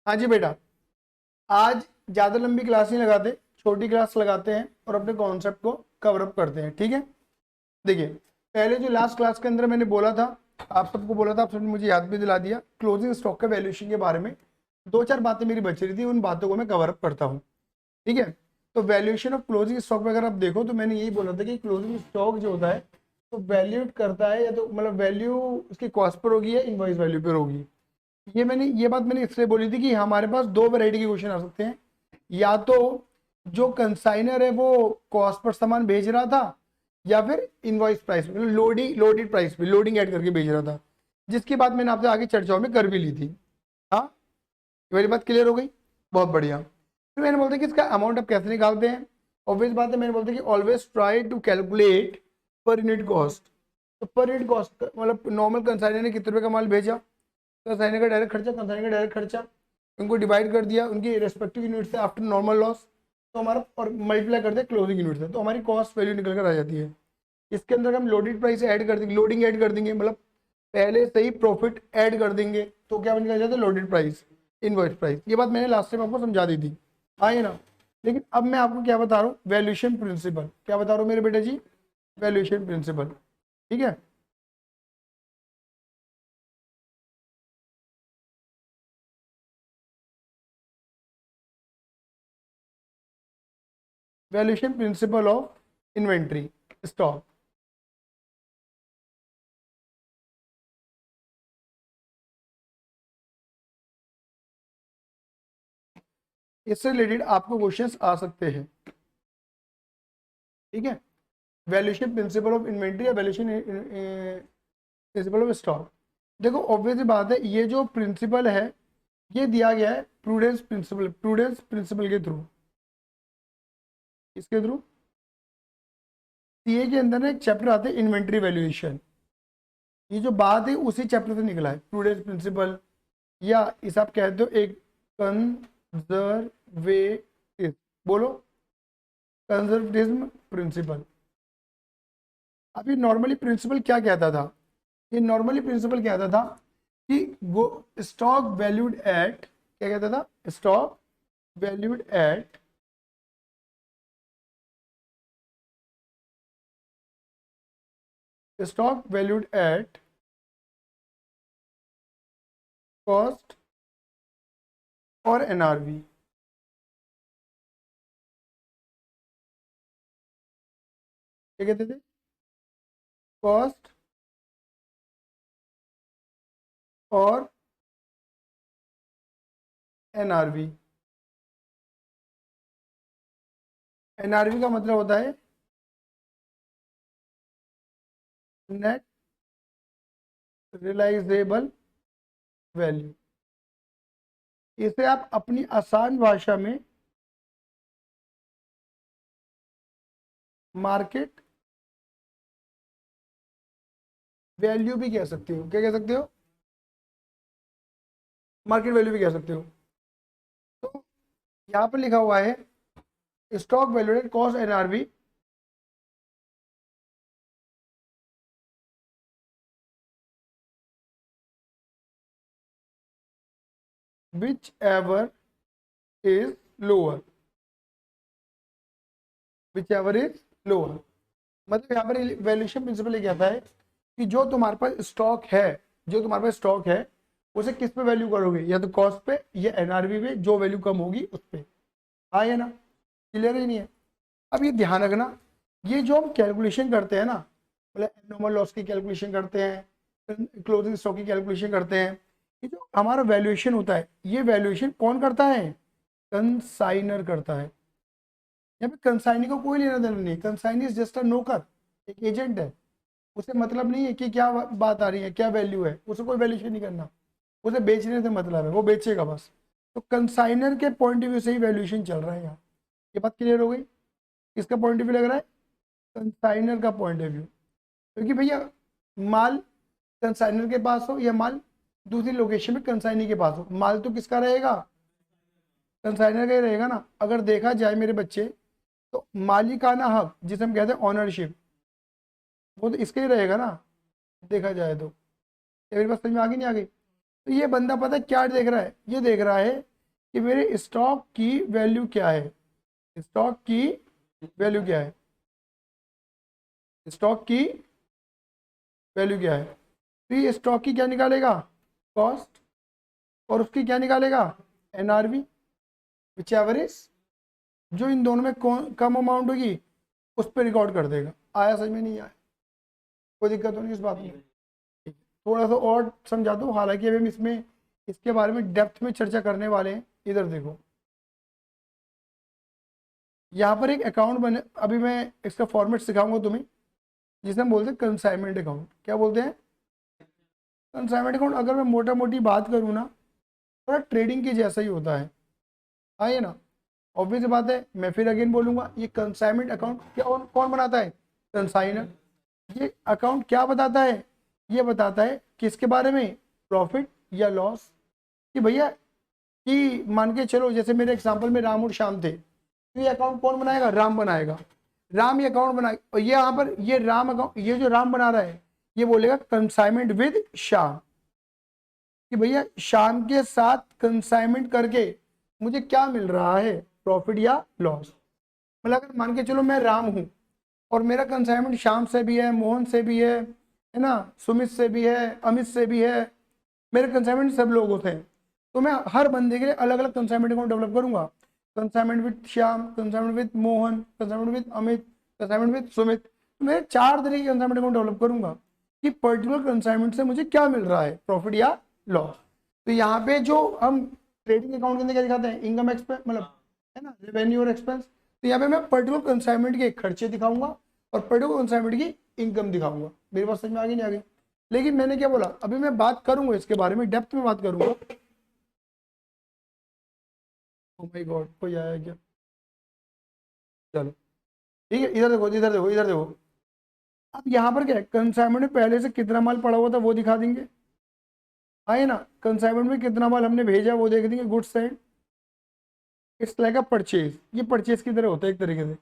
हाँ जी बेटा, आज ज़्यादा लंबी क्लास नहीं लगाते, छोटी क्लास लगाते हैं और अपने कॉन्सेप्ट को कवर अप करते हैं। ठीक है, देखिए पहले जो लास्ट क्लास के अंदर मैंने बोला था, आप सबको बोला था, आप सबने मुझे याद भी दिला दिया। क्लोजिंग स्टॉक के वैल्यूएशन के बारे में दो चार बातें मेरी बच रही थी, उन बातों को मैं कवर अप करता हूँ। ठीक है, तो वैल्यूएशन ऑफ क्लोजिंग स्टॉक में अगर आप देखो तो मैंने यही बोला था कि क्लोजिंग स्टॉक जो होता है तो वैल्यूट करता है, या तो मतलब वैल्यू उसकी कॉस्ट पर होगी या इनवॉइस वैल्यू पर होगी। ये बात मैंने इसलिए बोली थी कि हमारे पास दो वैरायटी के क्वेश्चन आ सकते हैं। या तो जो कंसाइनर है वो कॉस्ट पर सामान भेज रहा था, या फिर इनवॉइस प्राइस मतलब लोडेड प्राइस पे लोडिंग ऐड करके भेज रहा था, जिसकी बात मैंने आपसे आगे चर्चाओं में कर भी ली थी। हाँ, ये मेरी बात क्लियर हो गई, बहुत बढ़िया। फिर मैंने बोलता कि इसका अमाउंट आप कैसे निकालते हैं। ऑब्वियस बात है, मैंने बोलता कि always try to calculate per unit cost. तो पर यूनिट कॉस्ट मतलब नॉर्मल कंसाइनर ने कितने रुपए का माल भेजा, कंसाइनर का डायरेक्ट खर्चा, कंसाइनर का डायरेक्ट खर्चा, उनको डिवाइड कर दिया उनकी रेस्पेक्टिव यूनिट से आफ्टर नॉर्मल लॉस, तो हमारा और मल्टीप्लाई कर दिया क्लोजिंग यूनिट से, तो हमारी कॉस्ट वैल्यू निकल कर आ जाती है। इसके अंदर हम लोडेड प्राइस ऐड कर देंगे, लोडिंग ऐड कर देंगे, मतलब पहले से ही प्रॉफिट ऐड कर देंगे, तो क्या निकल जाता है लोडेड प्राइस, इनवॉइस प्राइस। ये बात मैंने लास्ट टाइम आपको समझा दी थी, आइए ना। लेकिन अब मैं आपको क्या बता रहा हूँ, वैल्यूएशन प्रिंसिपल। क्या बता रहा हूँ मेरे बेटे जी, वैल्यूएशन प्रिंसिपल। ठीक है, valuation principle of inventory stock. इससे रिलेटेड आपको क्वेश्चंस आ सकते हैं। ठीक है, वैल्यूएशन प्रिंसिपल ऑफ इन्वेंट्री या वैल्यूएशन प्रिंसिपल ऑफ स्टॉक। देखो ऑब्वियसली बात है, ये जो प्रिंसिपल है ये दिया गया है प्रूडेंस प्रिंसिपल के थ्रू। इसके थ्रू सीए के अंदर ना एक चैप्टर आता है इन्वेंट्री वैल्यूएशन। ये जो बात है उसी चैप्टर से निकला है, प्रूडेंस प्रिंसिपल, या इस आप कहते हो एक कंजर्वेटिव, बोलो कंजर्वेटिज्म प्रिंसिपल। अभी नॉर्मली प्रिंसिपल क्या कहता था, ये नॉर्मली प्रिंसिपल कहता था कि वो स्टॉक वैल्यूड एट, क्या कहता था, stock valued at stock valued at cost और एनआरवी। क्या कहते थे, कॉस्ट और एनआरवी। एनआरवी का मतलब होता है नेट रियलाइजेबल वैल्यू। इसे आप अपनी आसान भाषा में मार्केट वैल्यू भी कह सकते हो। क्या कह सकते हो, मार्केट वैल्यू भी कह सकते हो। तो यहाँ पर लिखा हुआ है stock value at cost NRV which ever is lower, which ever is lower. मतलब यहाँ पर वैल्यूएशन प्रिंसिपल ये कहता है कि जो तुम्हारे पास स्टॉक है, जो तुम्हारे पास स्टॉक है उसे किस पे वैल्यू करोगे, या तो कॉस्ट पे या एनआरवी पे, जो वैल्यू कम होगी उस पे। हाँ या ना, क्लियर ही नहीं है। अब ये ध्यान रखना, ये जो हम कैलकुलेशन करते हैं ना, मतलब नॉर्मल लॉस की कैलकुलेशन करते हैं, क्लोजिंग स्टॉक की कैलकुलेशन करते हैं, ये जो हमारा वैल्यूएशन होता है ये वैल्यूएशन कौन करता है, कंसाइनर करता है। यहाँ पे कंसाइनी को कोई लेना देना नहीं, कंसाइनी इज जस्ट अ नौकर, एक एजेंट है। उसे मतलब नहीं है कि क्या बात आ रही है, क्या वैल्यू है, उसे कोई वैल्यूएशन नहीं करना, उसे बेचने से मतलब है, वो बेचेगा बस। तो कंसाइनर के पॉइंट ऑफ व्यू से ही वैल्यूएशन चल रहा है यहाँ। ये बात क्लियर हो गई, किसका पॉइंट ऑफ व्यू लग रहा है, कंसाइनर का पॉइंट ऑफ व्यू। क्योंकि भैया माल कंसाइनर के पास हो या माल दूसरी लोकेशन में कंसाइनी के पास हो, माल तो किसका रहेगा, कंसाइनर का ही रहेगा ना। अगर देखा जाए मेरे बच्चे, तो मालिकाना हक जिसे हम कहते हैं ऑनरशिप, वो तो इसका ही रहेगा ना, देखा जाए तो। ये मेरी बात समझ में आ गई नहीं आ गई। तो ये बंदा पता है क्या देख रहा है, ये देख रहा है कि मेरे स्टॉक की वैल्यू क्या है, स्टॉक की वैल्यू क्या है, स्टॉक की वैल्यू क्या है। तो ये स्टॉक की क्या निकालेगा, कॉस्ट, और उसकी क्या निकालेगा, एनआरवी, विच एवरेज, जो इन दोनों में कम अमाउंट होगी उस पर रिकॉर्ड कर देगा। आया समझ में, नहीं आया, कोई दिक्कत तो नहीं इस बात में। ठीक है, थोड़ा सा और समझा दो, हालांकि अभी हम इसमें इसके बारे में डेप्थ में चर्चा करने वाले हैं। इधर देखो, यहाँ पर एक अकाउंट बने, अभी मैं इसका फॉर्मेट सिखाऊंगा तुम्हें, जिसे हम बोलते हैं कंसाइनमेंट अकाउंट। क्या बोलते हैं, कंसाइनमेंट अकाउंट। अगर मैं मोटा मोटी बात करूँ ना, थोड़ा ट्रेडिंग के जैसा ही होता है। हाँ ये ना, ऑब्वियस बात है, मैं फिर अगेन बोलूंगा, ये कंसाइनमेंट अकाउंट क्या कौन बनाता है, कंसाइनर। ये अकाउंट क्या बताता है, ये बताता है किसके बारे में, प्रॉफिट या लॉस। कि भैया कि मान के चलो, जैसे मेरे एग्जांपल में राम और श्याम थे, तो ये अकाउंट कौन बनाएगा, राम बनाएगा। राम ये अकाउंट बनाएगा, और ये यहाँ पर ये राम अकाउंट, ये जो राम बना रहा है ये बोलेगा कंसाइनमेंट विद श्याम, कि भैया श्याम के साथ कंसाइनमेंट करके मुझे क्या मिल रहा है, प्रॉफिट या लॉस। मतलब अगर मान के चलो मैं राम हूँ और मेरा कंसाइनमेंट श्याम से भी है, मोहन से भी है ना, सुमित से भी है, अमित से भी है, मेरे कंसाइनमेंट सब लोगों से हैं। तो मैं हर बंदे के लिए अलग अलग कंसाइनमेंट अकाउंट डेवलप करूंगा, consignment with Shyam, consignment with Mohan, consignment with Amit, consignment with Sumit. तो मैं 4 तरह के कंसाइनमेंट अकाउंट डेवलप करूंगा कि पर्टिकुलर कंसाइनमेंट से मुझे क्या मिल रहा है, प्रॉफिट या लॉस। तो यहाँ पे जो हम ट्रेडिंग अकाउंट के अंदर क्या दिखाते हैं, इनकम एक्सपेंस, मतलब है ना, रेवेन्यू और एक्सपेंस। तो यहाँ पे मैं पर्टिकुलर कंसाइनमेंट के खर्चे दिखाऊंगा और पर्टिकुलर कंसाइनमेंट की इनकम दिखाऊंगा। मेरी बात समझ में आ गई, नहीं आ गई। लेकिन मैंने क्या बोला, अभी मैं बात करूंगा इसके बारे में, डेप्थ में बात करूंगा। ओ माय गॉड, कोई आया क्या, चलो ठीक है। इधर देखो, इधर देखो, इधर देखो। अब यहाँ पर क्या है, कंसाइनमेंट में पहले से कितना माल पड़ा हुआ था वो दिखा देंगे, आए ना। कंसाइनमेंट में कितना माल हमने भेजा वो देख देंगे, goods and it's like a purchase. ये परचेज की तरह होता है एक तरीके से,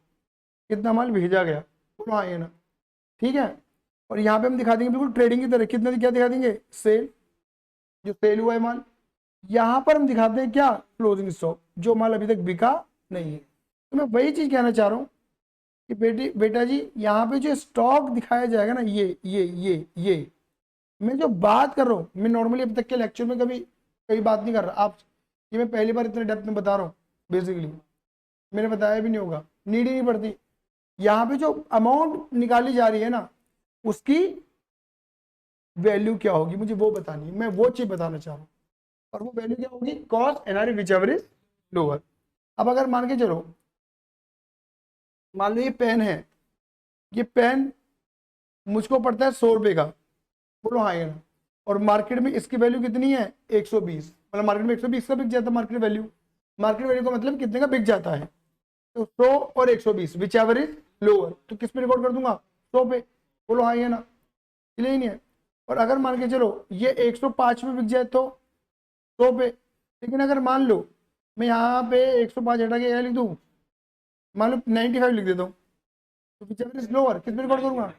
कितना माल भेजा गया, बोलो हाँ ये ना, ठीक है। और यहाँ पे हम दिखा देंगे बिल्कुल ट्रेडिंग की तरह, कितना क्या दिखा देंगे, सेल, जो सेल हुआ है माल। यहाँ पर हम दिखाते हैं क्या, क्लोजिंग स्टॉक, जो माल अभी तक बिका नहीं है। तो मैं वही चीज कहना चाह रहा हूँ कि बेटा जी, यहाँ पे जो स्टॉक दिखाया जाएगा ना, ये मैं जो बात कर रहा हूँ, मैं नॉर्मली अभी तक के लेक्चर में कभी कभी बात नहीं कर रहा आप, ये मैं पहली बार इतने डेप्थ में बता रहा हूँ। बेसिकली मैंने बताया भी नहीं होगा, नीड ही नहीं पड़ती। यहाँ पे जो अमाउंट निकाली जा रही है ना, उसकी वैल्यू क्या होगी मुझे वो बतानी है, मैं वो चीज बताना चाह रहा हूँ। और वो वैल्यू क्या होगी, cost NRV which ever is lower. अब अगर मान के चलो, मान लो ये पेन है, ये पेन मुझको पड़ता है 100 रुपए का, बोलो हाँ ये ना। और मार्केट में इसकी वैल्यू कितनी है, 120, मतलब मार्केट में 120 का बिक जाता है मार्केट वैल्यू। मार्केट वैल्यू का मतलब कितने का बिक जाता है, तो 100 और 120 विच एवर इज लोअर, तो किस पे रिकॉर्ड कर दूंगा, 100 पे, बोलो हाँ ये ना, इसलिए ही नहीं है। और अगर मान के चलो ये 105 में बिक जाए तो 100 पे। लेकिन अगर मान लो मैं यहाँ पे 105 हटा के क्या लिख दूँ, मान लो 95 लिख देता हूँ, तो विच एवर इज लोअर, किस पे रिकॉर्ड करूंगा।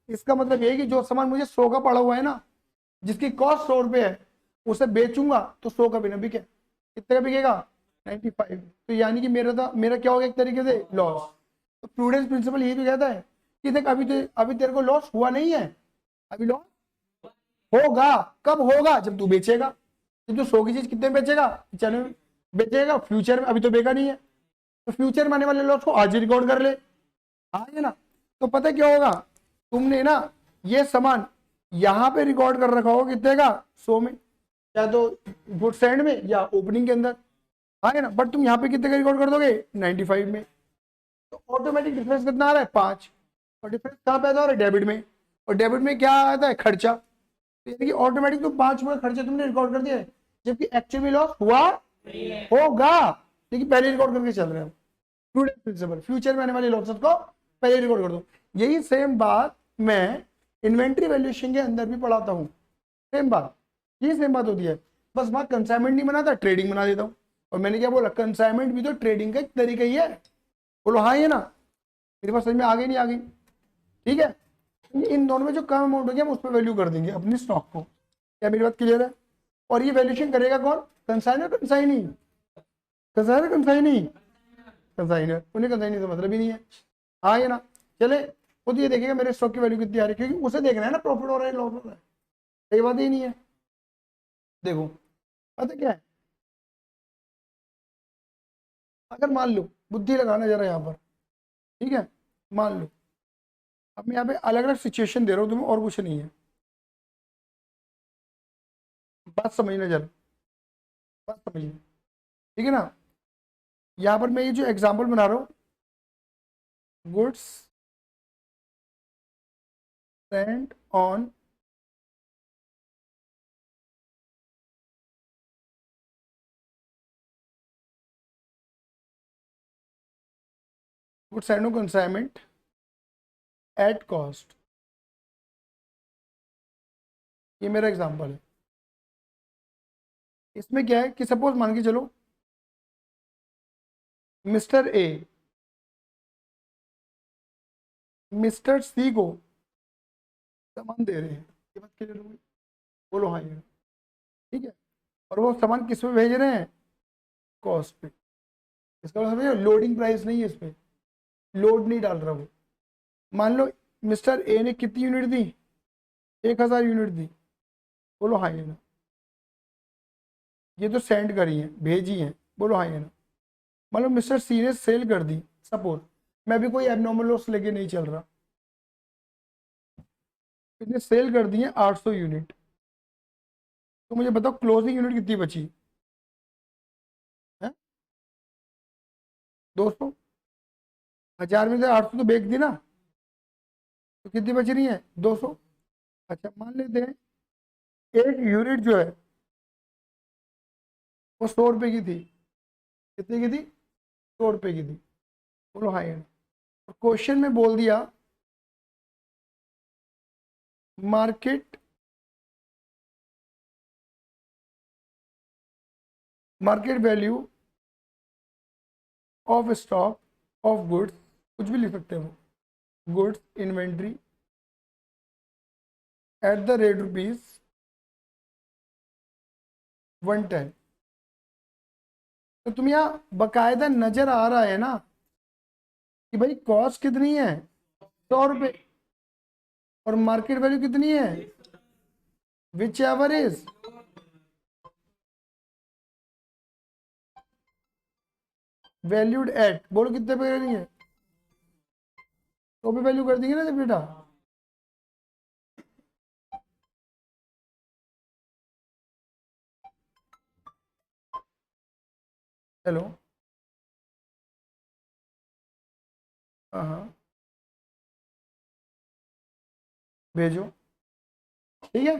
इसका मतलब ये है कि जो सामान मुझे 100 का पड़ा हुआ है ना, जिसकी कॉस्ट 100 रुपये है, उसे बेचूंगा तो 100 का भी ना बिके, कितने का बिकेगा, 95। तो यानी कि मेरा क्या हो गया, एक तरीके से लॉस। तो प्रूडेंस प्रिंसिपल यही तो कहता है कि देख अभी तेरे को लॉस हुआ नहीं है, अभी लॉस होगा। कब होगा, जब तू बेचेगा। जब तू 100 की चीज कितने में बेचेगा, 95 में बेचेगा, फ्यूचर में, अभी तो बेचा नहीं है, तो फ्यूचर में आने वाले लॉस को आज ही रिकॉर्ड कर ले। हाँ है ना। तो पता क्या होगा, तुमने ना ये सामान यहाँ पे रिकॉर्ड कर रखा होगा कितने का, 100 में, या तो गुड्स एंड में या ओपनिंग के अंदर, हाँ है ना। बट तुम यहाँ पे कितने का रिकॉर्ड कर दोगे, 95 में। तो ऑटोमेटिक डिफरेंस कितना आ रहा है, 5। और डिफरेंस कहाँ पैदा हो रहा है, डेबिट में। और डेबिट में क्या आता है, खर्चा। तो यानी कि ऑटोमेटिक तो 5 में खर्चा तुमने रिकॉर्ड कर दिया है, जबकि एक्चुअली लॉस हुआ होगा, लेकिन पहले रिकॉर्ड करके चल रहे हैं। प्रूडेंस प्रिंसिपल, फ्यूचर में आने वाले लॉसेस को पहले रिकॉर्ड कर दो। यही सेम बात मैं इन्वेंट्री वैल्यूएशन के अंदर भी पढ़ाता हूँ, सेम बात, ये सेम बात होती है। बस वहां कंसाइनमेंट नहीं बनाता, ट्रेडिंग बना देता हूँ। और मैंने क्या बोला, कंसाइनमेंट भी तो ट्रेडिंग का एक तरीका ही है, बोलो हाँ ये ना। मेरे पास समझ में आ गई, नहीं आ गई, ठीक है। इन दोनों में जो कम अमाउंट होगी हम उस पर वैल्यू कर देंगे अपने स्टॉक को। क्या मेरी बात क्लियर है। और ये वैल्यूएशन करेगा कौन, consigner, consignee. Consigner consignee, consigner, उन्हें कंसाइनी से मतलब ही नहीं है। हाँ ये ना, चले खुद ये देखेगा मेरे स्टॉक की वैल्यू कितनी आ रही है, क्योंकि उसे देखना है ना प्रॉफिट हो रहा है लॉस हो रहा है, सही बात ही नहीं है। देखो पता क्या है, अगर मान लो, बुद्धि लगाना जरा यहाँ पर, ठीक है, मान लो अब मैं यहाँ पे अलग अलग सिचुएशन दे रहा हूँ तुम्हें, और कुछ नहीं है, बात समझना जरा, बात समझना, ठीक है ना। यहाँ पर मैं ये जो एग्जाम्पल बना रहा हूँ, goods sent on goods sent on consignment at cost, ये मेरा एग्जाम्पल है। इसमें क्या है कि सपोज मान के चलो मिस्टर ए मिस्टर सी को सामान दे रहे हैं, ये बात क्लियर होगी, बोलो हाँ ये, ठीक है, और वो सामान किस पे भेज रहे हैं, कॉस्ट पे। इसका मतलब समझो लोडिंग प्राइस नहीं है, इस पे लोड नहीं डाल रहा वो। मान लो मिस्टर ए ने कितनी यूनिट दी, 1000 यूनिट दी, बोलो हाँ ये ना, ये तो सेंड करी है, भेजी है, बोलो हाँ ये ना। मान लो मिस्टर सी ने सेल कर दी, सपोज, मैं भी कोई एबनॉर्मल लॉस लेके नहीं चल रहा, इसने सेल कर दी है 800 यूनिट, तो मुझे बताओ क्लोजिंग यूनिट कितनी बची है, 200, 1000 में से 800 तो बेच दी ना, तो कितनी बच रही है, 200। अच्छा मान लेते हैं एक यूनिट जो है वो 100 रुपए की थी, कितने की थी, 100 रुपए की थी, बोलो हाँ ये। और क्वेश्चन में बोल दिया market market value of stock of goods, कुछ भी लिख सकते हैं वो, goods inventory at the rate rupees 110। तो तुम यहाँ बकायदा नजर आ रहा है ना कि भाई कॉस्ट कितनी है, 100 रुपये, और मार्केट वैल्यू कितनी है, which ever is valued at, बोलो कितने पे करेंगे, तो भी वैल्यू कर देंगे ना जब बेटा। हेलो, हाँ हाँ, भेजो, ठीक है।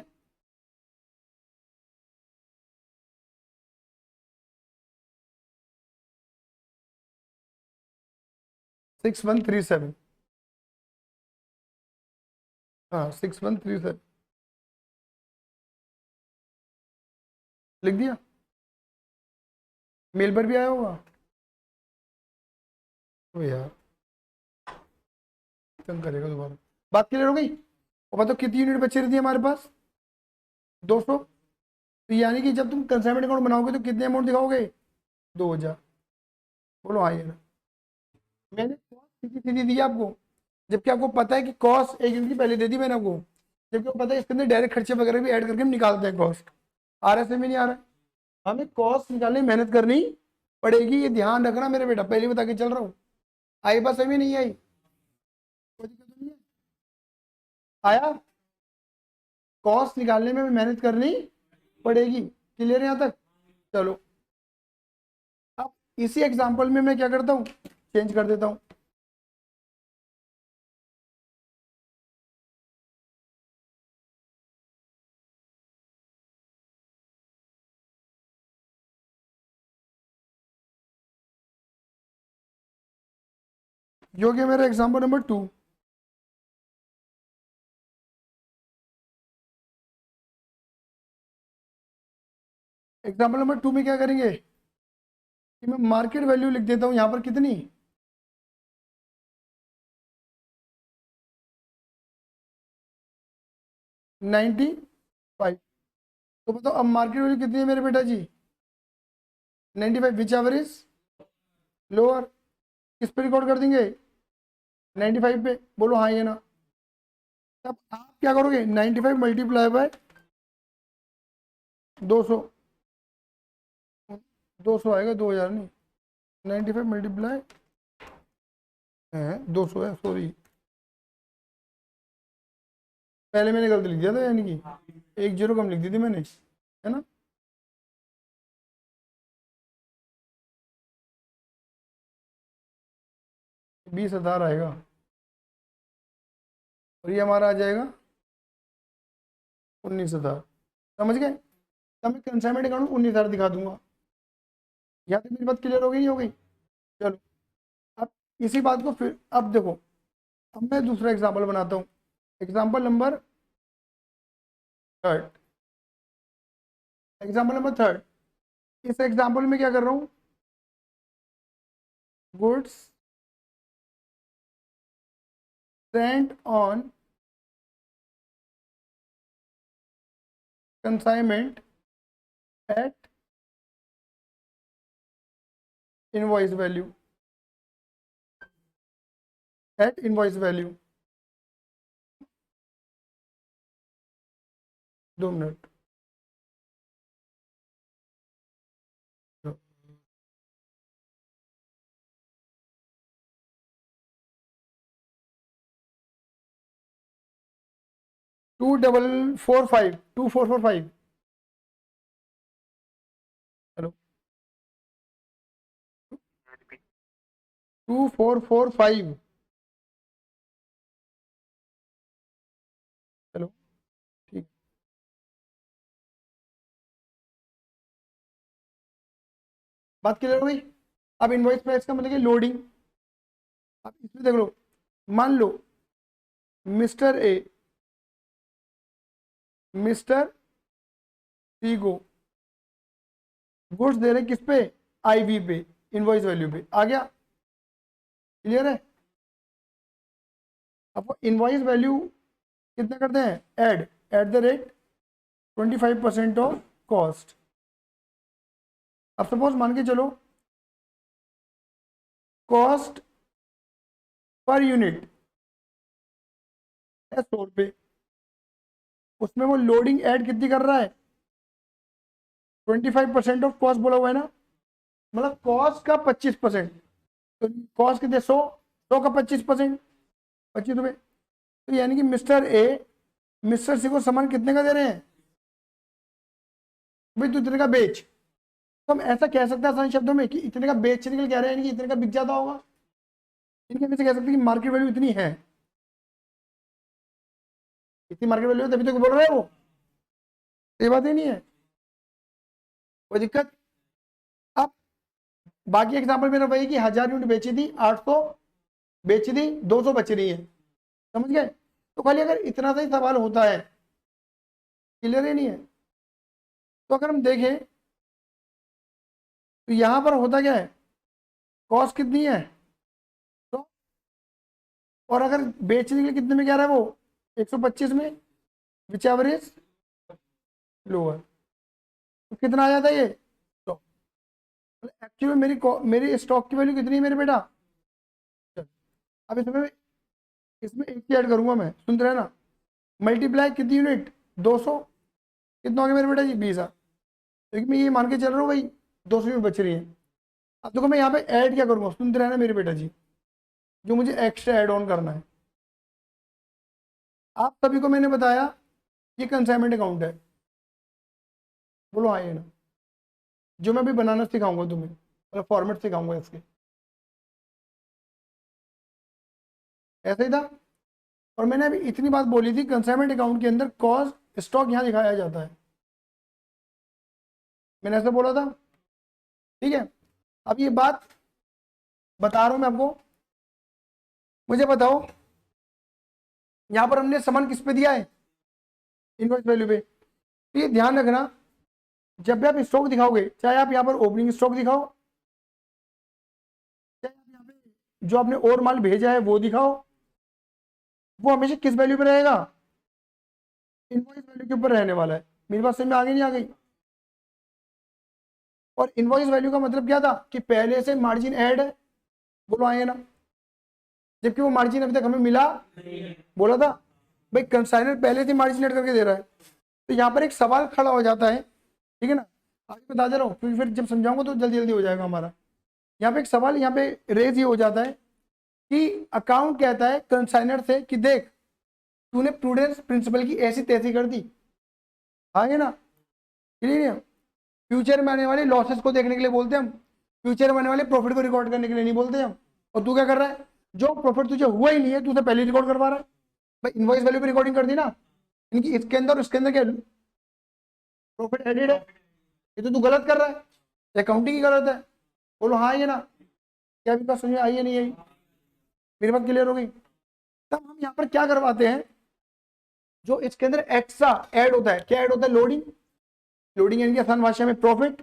6137, हाँ 6137 लिख दिया, मेल पर भी आया होगा। ओ यार तंग करेगा दोबारा, बात क्लियर हो गई। और बताओ कितनी यूनिट बची रहती है हमारे पास, 200। तो यानी कि जब तुम कंसाइनमेंट अकाउंट बनाओगे तो कितने अमाउंट दिखाओगे, 2000, बोलो हाँ ये ना। मैंने कॉस्ट सीधी सीधी दी आपको, जबकि आपको पता है कि कॉस्ट एक यूनिट की पहले दे दी मैंने आपको, जबकि आपको पता है इसके अंदर डायरेक्ट खर्चे वगैरह भी ऐड करके हम निकालते हैं कॉस्ट। आ रहा है में नहीं आ रहा है, हमें कॉस्ट निकालने में मेहनत करनी पड़ेगी, ये ध्यान रखना मेरे बेटा, पहले बता के चल रहा हूँ। आई बात समझ में नहीं आई, कोई दिक्कत तो नहीं है, आया, कॉस्ट निकालने में मेहनत करनी पड़ेगी, क्लियर है यहाँ तक। चलो अब इसी एग्जांपल में मैं क्या करता हूँ, चेंज कर देता हूँ। जो कि मेरा एग्जांपल नंबर 2, एग्जांपल नंबर 2 में क्या करेंगे कि मैं मार्केट वैल्यू लिख देता हूँ यहाँ पर कितनी, 95। तो बताओ अब मार्केट वैल्यू कितनी है मेरे बेटा जी, 95 विच एवर इज लोअर, किस पे रिकॉर्ड कर देंगे 95 पे, बोलो हाँ ये ना। अब आप क्या करोगे 95 मल्टीप्लाई बाय 200, 200 आएगा 2000 नहीं, 95 मल्टीप्लाई 200 है, सॉरी पहले मैंने गलत लिख दिया था, यानी कि एक जीरो कम लिख दी थी मैंने, है ना। बीस हजार आएगा और ये हमारा आ जाएगा 19,000। समझ गए, तब मैं कंसाइनमेंट अकाउंट 19,000 दिखा दूंगा। यहाँ तक मेरी बात क्लियर हो गई नहीं हो गई। चलो अब इसी बात को फिर अब देखो, अब मैं दूसरा एग्जाम्पल बनाता हूँ, example number third, example number third. इस एग्जाम्पल में क्या कर रहा हूँ, goods sent on consignment at invoice value, at invoice value, 2 minute. 2445, 2445, hello 2445, hello ठीक। बात क्लियर हो गई। अब इनवॉइस प्राइस का मतलब कि लोडिंग। अब इसमें देख लो, मान लो मिस्टर ए, मिस्टर सी को गुड्स दे रहे किस पे, आईवी पे, इनवॉइस वैल्यू पे। आ गया, क्लियर है। अब वो इनवॉइस वैल्यू कितना करते हैं, add at the rate 25% of cost. अब सपोज मान के चलो कॉस्ट पर यूनिट है 100 रुपये, उसमें वो लोडिंग ऐड कितनी कर रहा है, 25% ऑफ कॉस्ट बोला हुआ है ना, मतलब कॉस्ट का 25%। तो कॉस्ट कितने 100, 100 का 25%, 25 रुपये। तो यानी कि मिस्टर ए मिस्टर सी को सामान कितने का दे रहे हैं, भाई तू इतने का बेच। तो हम ऐसा कह सकते हैं आसान शब्दों में कि इतने का बेचने के लिए कह रहे हैं, यानी कि इतने का बिक जाता होगा। इनके हमें से कह सकते हैं कि मार्केट वैल्यू इतनी है, इतनी मार्केट वैल्यू है, तभी तो बोल रहे हैं वो, ये बात ही नहीं है, कोई दिक्कत। अब बाकी एग्जाम्पल मेरा वही कि 1000 यूनिट बेची थी, 800 बेची थी, 200 बच रही है। समझ गए। तो खाली अगर इतना सा ही सवाल होता है, क्लियर ही नहीं है। तो अगर हम देखें तो यहां पर होता क्या है, कॉस्ट कितनी है तो, और अगर बेचने के लिए कितने में कह रहा है वो 125 में, विच एवर इज लोअर, तो कितना आ जाता है ये, तो एक्चुअली मेरी स्टॉक की वैल्यू कितनी है मेरे बेटा। अब इसमें इसमें एक ही ऐड करूंगा मैं, सुनते रहे ना, मल्टीप्लाई कितनी यूनिट 200, कितना हो गया मेरे बेटा जी 20। लेकिन मैं ये मान के चल रहा हूँ भाई 200 यूनिट बच रही है। अब देखो मैं यहाँ पे ऐड क्या करूँगा, सुनते रहना मेरे बेटा जी, जो मुझे एक्स्ट्रा ऐड ऑन करना है। आप सभी को मैंने बताया ये कंसाइनमेंट अकाउंट है, बोलो हाँ ये ना, जो मैं अभी बनाना सिखाऊंगा तुम्हें, मतलब फॉर्मेट सिखाऊंगा इसके, ऐसे ही था। और मैंने अभी इतनी बात बोली थी, कंसाइनमेंट अकाउंट के अंदर कॉस्ट स्टॉक यहाँ दिखाया जाता है, मैंने ऐसे बोला था, ठीक है। अब ये बात बता रहा हूँ मैं आपको, मुझे बताओ यहाँ पर हमने सामान किस पे दिया है, इनवॉइस वैल्यू पे। तो ये ध्यान रखना, जब भी आप स्टॉक दिखाओगे, चाहे आप यहाँ पर ओपनिंग स्टॉक दिखाओ, चाहे आप यहाँ पे जो आपने और माल भेजा है वो दिखाओ, वो हमेशा किस वैल्यू पे रहेगा, इनवॉइस वैल्यू के ऊपर रहने वाला है। मेरी बात समझ में आ गई नहीं आ गई। और इनवॉइस वैल्यू का मतलब क्या था कि पहले से मार्जिन ऐड है, बोलो आए ना, जबकि वो मार्जिन अभी तक हमें मिला, बोला था भाई कंसाइनर पहले से मार्जिन ऐड करके दे रहा है। तो यहाँ पर एक सवाल खड़ा हो जाता है, ठीक है ना, आगे बता दे रहा हूँ क्योंकि फिर जब समझाऊंगा तो जल्दी जल्दी हो जाएगा हमारा। यहाँ पे एक सवाल यहाँ पे रेज ये हो जाता है कि अकाउंट कहता है कंसाइनर से कि देख तूने प्रूडेंस प्रिंसिपल की ऐसी तैसी कर दी, आगे ना, क्लियर है। फ्यूचर में आने वाले लॉसेस को देखने के लिए बोलते हैं हम, फ्यूचर में आने वाले प्रॉफिट को रिकॉर्ड करने के लिए नहीं बोलते हम। और तू क्या कर रहा है, जो प्रॉफिट तुझे हुआ ही नहीं है तू उसे पहले रिकॉर्ड करवा रहा है। भाई इनवॉइस वैल्यू पे रिकॉर्डिंग कर दी ना, इनकी इसके अंदर और इसके अंदर क्या प्रॉफिट एडेड है, ये तो तू गलत कर रहा है, अकाउंटिंग ही गलत है। बोलो हाँ ये ना, क्या अभी बात समझ में आई है नहीं आई, मेरी बात क्लियर हो गई। तब हम यहाँ पर क्या करवाते हैं, जो इसके अंदर एक्स्ट्रा ऐड होता है, क्या ऐड होता है, लोडिंग, लोडिंग यानी कि आसान भाषा में प्रॉफिट,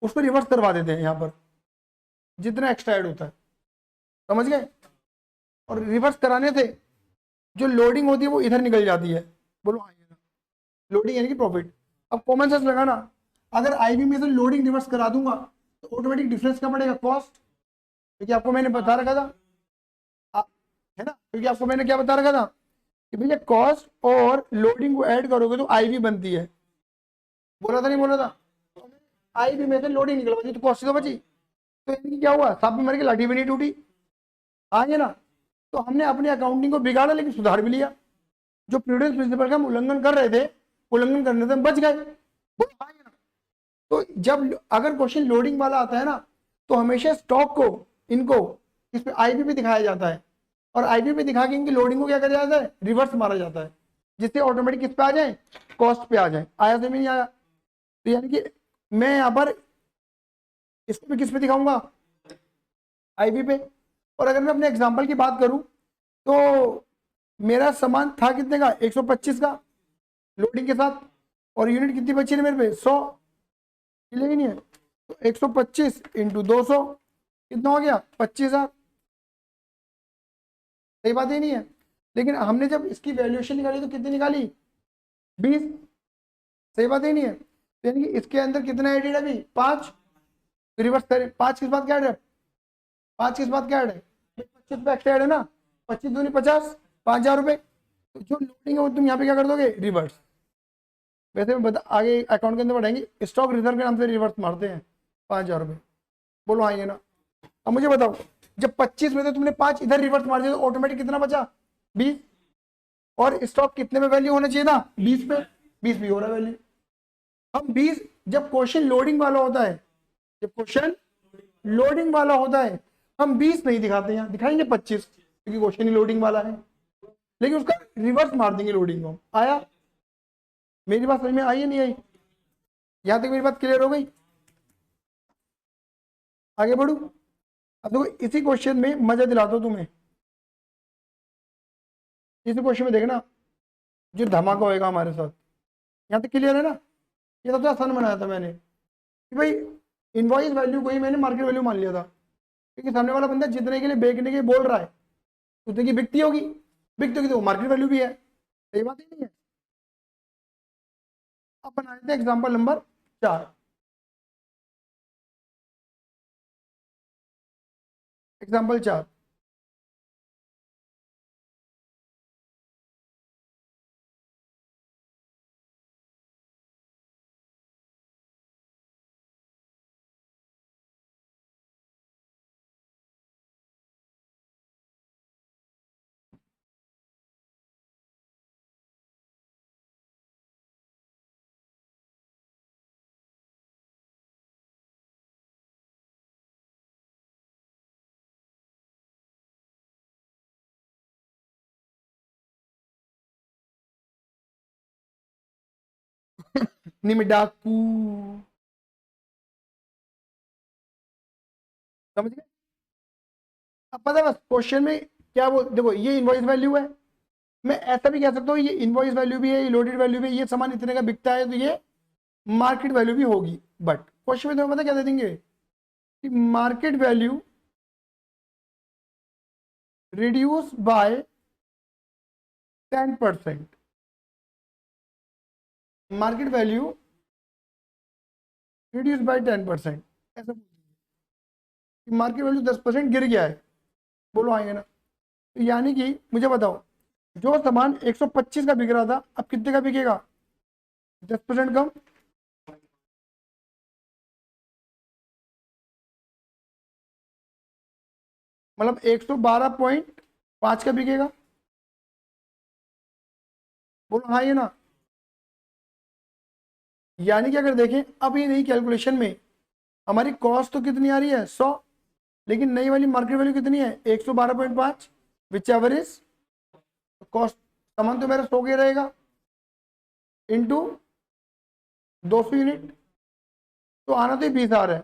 उसको रिवर्स करवा देते हैं यहाँ पर, जितना एक्स्ट्रा ऐड होता है, समझ गए। और रिवर्स कराने से जो लोडिंग होती है वो इधर निकल जाती है, बोलो हाँ, लोडिंग यानी कि प्रॉफिट। अब कॉमन सेंस लगाना, अगर आईबी में से लोडिंग रिवर्स करा दूंगा तो ऑटोमेटिक डिफरेंस क्या पड़ेगा, कॉस्ट, क्योंकि आपको मैंने बता रखा था है ना, क्योंकि आपको मैंने क्या बता रखा था कि भैया कॉस्ट और लोडिंग को ऐड करोगे तो आईबी बनती है, बोला था नहीं बोला था। आईबी में से लोडिंग निकलवा दी तो कॉस्ट तो बची, तो इनकी क्या हुआ, सांप भी मर के लाठी भी नहीं टूटी, आगे ना। तो हमने अपने अकाउंटिंग को बिगाड़ा लेकिन सुधार भी लिया, जो प्रूडेंस प्रिंसिपल का हम उल्लंघन कर रहे थे, उल्लंघन करने से हम बच गए। तो जब अगर क्वेश्चन लोडिंग वाला आता है ना, तो हमेशा स्टॉक को इनको इस पे आईबी पे दिखाया जाता है, और आईबी पे दिखा के इनकी लोडिंग को क्या किया जाता है, रिवर्स मारा जाता है, जिससे ऑटोमेटिक किस पे आ जाए, कॉस्ट पे आ जाए। आया तो नहीं आया, तो यानी कि मैं यहाँ पर इसको भी किस पे दिखाऊंगा, आईबी पे। और अगर मैं अपने एग्जाम्पल की बात करूं तो मेरा सामान था कितने का, 125 का लोडिंग के साथ, और यूनिट कितनी बची है मेरे पे, 100, ही नहीं है। तो 125 इंटू 200 कितना हो गया, 25,000, सही बात ही नहीं है। लेकिन हमने जब इसकी वैल्यूएशन निकाली तो कितनी निकाली, 20, सही बात ही नहीं है। तो यानी कि इसके अंदर कितना एडेड है अभी, 5, रिवर्स करें, 5 किस बात क्या ऐड है, 5 किस बात क्या ऐड है, 25 पे एक्स्ट्रा ऐड है ना, 25 दूनी 50, 5,000 रुपये। तो जो लोडिंग है वो तुम यहाँ पे क्या कर दोगे, रिवर्स। वैसे मैं बता आगे अकाउंट के अंदर बढ़ाएंगे, स्टॉक रिजर्व के नाम से रिवर्स मारते हैं, 5,000 रुपये, बोलो हाँ ये ना। अब मुझे बताओ, जब 25 में से तुमने 5 इधर रिवर्स मार दिया तो ऑटोमेटिक कितना बचा, 20, और स्टॉक कितने में वैल्यू होना चाहिए था, 20 पे, 20 भी हो रहा है वैल्यू। हम 20, जब क्वेश्चन लोडिंग वाला होता है, जब क्वेश्चन लोडिंग वाला होता है हम 20 नहीं दिखाते, यहाँ दिखाएंगे 25, क्योंकि क्वेश्चन ही लोडिंग वाला है, लेकिन उसका रिवर्स मार देंगे लोडिंग को। आया, मेरी बात समझ में आई है नहीं आई, यहां तक मेरी बात क्लियर हो गई, आगे बढ़ू। अब देखो इसी क्वेश्चन में मजा दिलाता हूं तुम्हें, इसी क्वेश्चन में देखना जो धमाका होएगा हमारे साथ। यहाँ तक क्लियर है ना, ये सबसे आसान बनाया था मैंने कि भाई इनवॉइस वैल्यू को ही मैंने मार्केट वैल्यू मान लिया था, क्योंकि सामने वाला बंदा जितने के लिए बेचने के बोल रहा है उतने की बिकती होगी, बिकती होगी तो मार्केट वैल्यू भी है, सही बात ही नहीं है। अब बना लेते हैं एग्जाम्पल नंबर 4, एग्जाम्पल 4। निमिडाकू, समझ गए। अब पता है बस क्वेश्चन में क्या, वो देखो ये इनवॉइस वैल्यू है, मैं ऐसा भी कह सकता हूँ ये इनवॉइस वैल्यू भी है, ये लोडेड वैल्यू भी है, ये सामान इतने का बिकता है तो ये मार्केट वैल्यू भी होगी। बट क्वेश्चन में तुम्हें पता क्या दे देंगे कि market value reduce by 10%, market value reduce by 10%, ऐसा मार्केट वैल्यू 10% गिर गया है। बोलो आएंगे ना। तो यानी कि मुझे बताओ, जो सामान 125 का बिक रहा था अब कितने का बिकेगा? 10% कम। मतलब 112.5 का बिकेगा। बोलो हाँ ये ना। यानी कि अगर देखें अब ये नई कैलकुलेशन में हमारी कॉस्ट तो कितनी आ रही है 100, लेकिन नई वाली मार्केट वैल्यू कितनी है 112.5, विच एवर इज कॉस्ट। सामान तो मेरा 100 के रहेगा इंटू 200 यूनिट, तो आना तो 20 आ रहा है।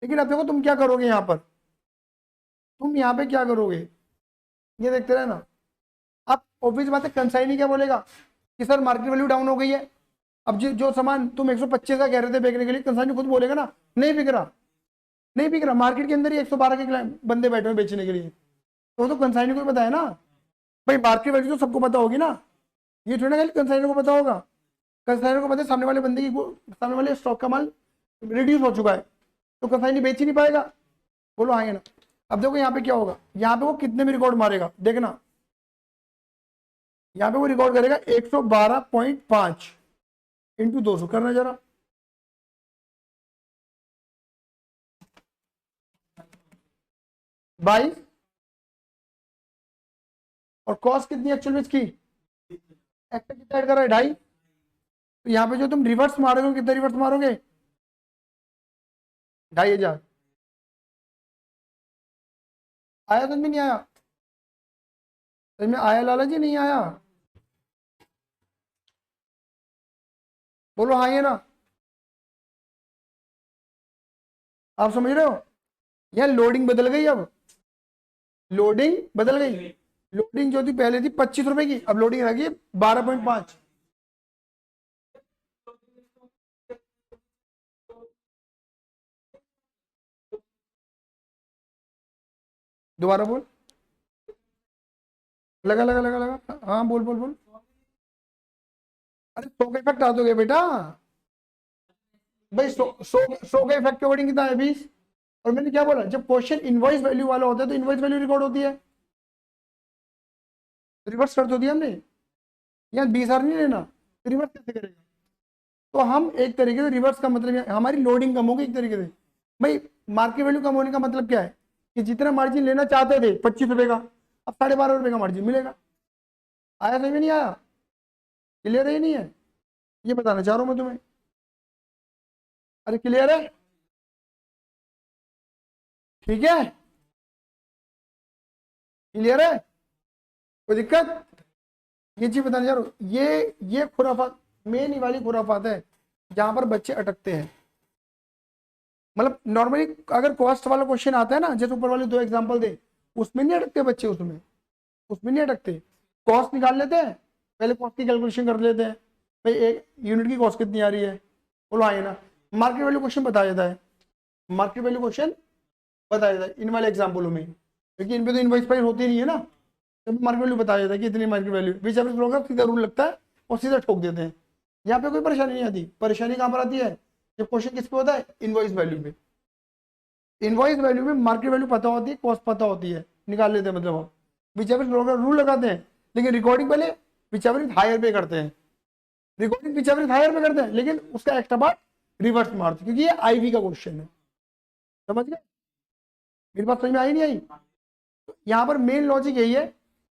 लेकिन अब देखो तुम क्या करोगे यहाँ पर, तुम यहाँ पे क्या करोगे, ये देखते रहे ना। अब ऑब्वियस बात है कंसाइनी क्या बोलेगा कि सर मार्केट वैल्यू डाउन हो गई है। अब जो सामान तुम 125 का कह रहे थे बेचने के लिए, कंसाइनी खुद बोलेगा ना नहीं बिक रहा, नहीं बिक रहा, मार्केट के अंदर ही 112 के बंदे बैठे हुए बेचने के लिए, तो कंसाइनी को पता है ना। भाई मार्केट वैल्यू तो सबको पता होगी ना, ये थोड़ा ना कंसाइनर को पता होगा। कंसाइनर को पता है सामने वाले बंदे की, सामने वाले स्टॉक का माल रिड्यूस हो चुका है, तो कंसाइनी बेच ही नहीं पाएगा। बोलो हाँ या ना। अब देखो यहाँ पे क्या होगा, यहाँ पे वो कितने में रिकॉर्ड मारेगा देखना। यहाँ पे वो रिकॉर्ड करेगा 112.5 इंटू 200, करना जरा। बाईस, और कॉस्ट कितनी एक्चुअल में इसकी, एक्चुअल कितना ऐड कर रहा है 2.5। तो यहाँ पे जो तुम रिवर्स मारोगे कितना रिवर्स मारोगे 2,500। आया समझ में नहीं आया, समझ में आया लाला जी नहीं आया? बोलो हाँ ये ना। आप समझ रहे हो, यह लोडिंग बदल गई, अब लोडिंग बदल गई। लोडिंग जो थी पहले थी 25 रुपए की, अब लोडिंग रह गई 12.5। दोबारा बोल। लगा लगा लगा लगा, हाँ बोल बोल बोल। अरे 100 का इफेक्ट आ दोगे बेटा। भाई 100 का इफेक्ट के अकॉर्डिंग कितना है 20। और मैंने क्या बोला, जब क्वेश्चन इनवॉइस वैल्यू वाला होता है तो इनवॉइस वैल्यू रिकॉर्ड होती है, रिवर्स कर दो दिया हमने। यहाँ 20 नहीं लेना, रिवर्स कैसे करेगा? तो हम एक तरीके से रिवर्स का मतलब हमारी लोडिंग कम होगी एक तरीके से। भाई मार्केट वैल्यू कम होने का मतलब क्या है कि जितना मार्जिन लेना चाहते थे 25 रुपए का, अब 12.5 रुपए का मार्जिन मिलेगा। आया समझ में नहीं आया, क्लियर है नहीं है, ये बताना चाह रहा हूं मैं तुम्हें। अरे क्लियर है, ठीक है, क्लियर है, कोई दिक्कत? ये चीज बताने जा रहा हूँ, ये खुराफात, मेन वाली खुराफात है जहां पर बच्चे अटकते हैं। मतलब नॉर्मली अगर कॉस्ट वाला क्वेश्चन आता है ना, जैसे ऊपर वाले 2 एग्जांपल दे, उसमें नहीं अटकते बच्चे, उसमें उसमें नहीं अटकते। कॉस्ट निकाल लेते हैं, पहले कॉस्ट की कैलकुलेशन कर लेते हैं, भाई एक यूनिट की कॉस्ट कितनी आ रही है, बोलो आए ना। मार्केट वैल्यू क्वेश्चन बता देता है, मार्केट वैल्यू क्वेश्चन बता देता है इन वाले एग्जाम्पलों में, क्योंकि इन पे तो इनवॉइस प्राइस होती नहीं है ना, तो मार्केट वैल्यू बता देता है कि इतनी मार्केट वैल्यू, विच एवरेज होगा सीधा रूल लगता है और सीधा ठोक देते हैं। यहाँ पे कोई परेशानी नहीं आती। परेशानी कहाँ पर आती है, जब क्वेश्चन किस पे होता है, इनवॉइस वैल्यू पे। इनवॉइस वैल्यू में मार्केट वैल्यू पता होती है, कॉस्ट पता होती है, निकाल लेते हैं मतलब हम, विच एवरेज रूल लगाते हैं। लेकिन रिकॉर्डिंग पहले विच एवरेज हायर पे करते हैं, रिकॉर्डिंग विच एवरेज हायर पे करते हैं, लेकिन उसका एक्स्ट्रा पार्ट रिवर्स मारते, क्योंकि ये आईवी का क्वेश्चन है। समझ गए, मेरी बात समझ में आई नहीं आई? यहाँ पर मेन लॉजिक यही है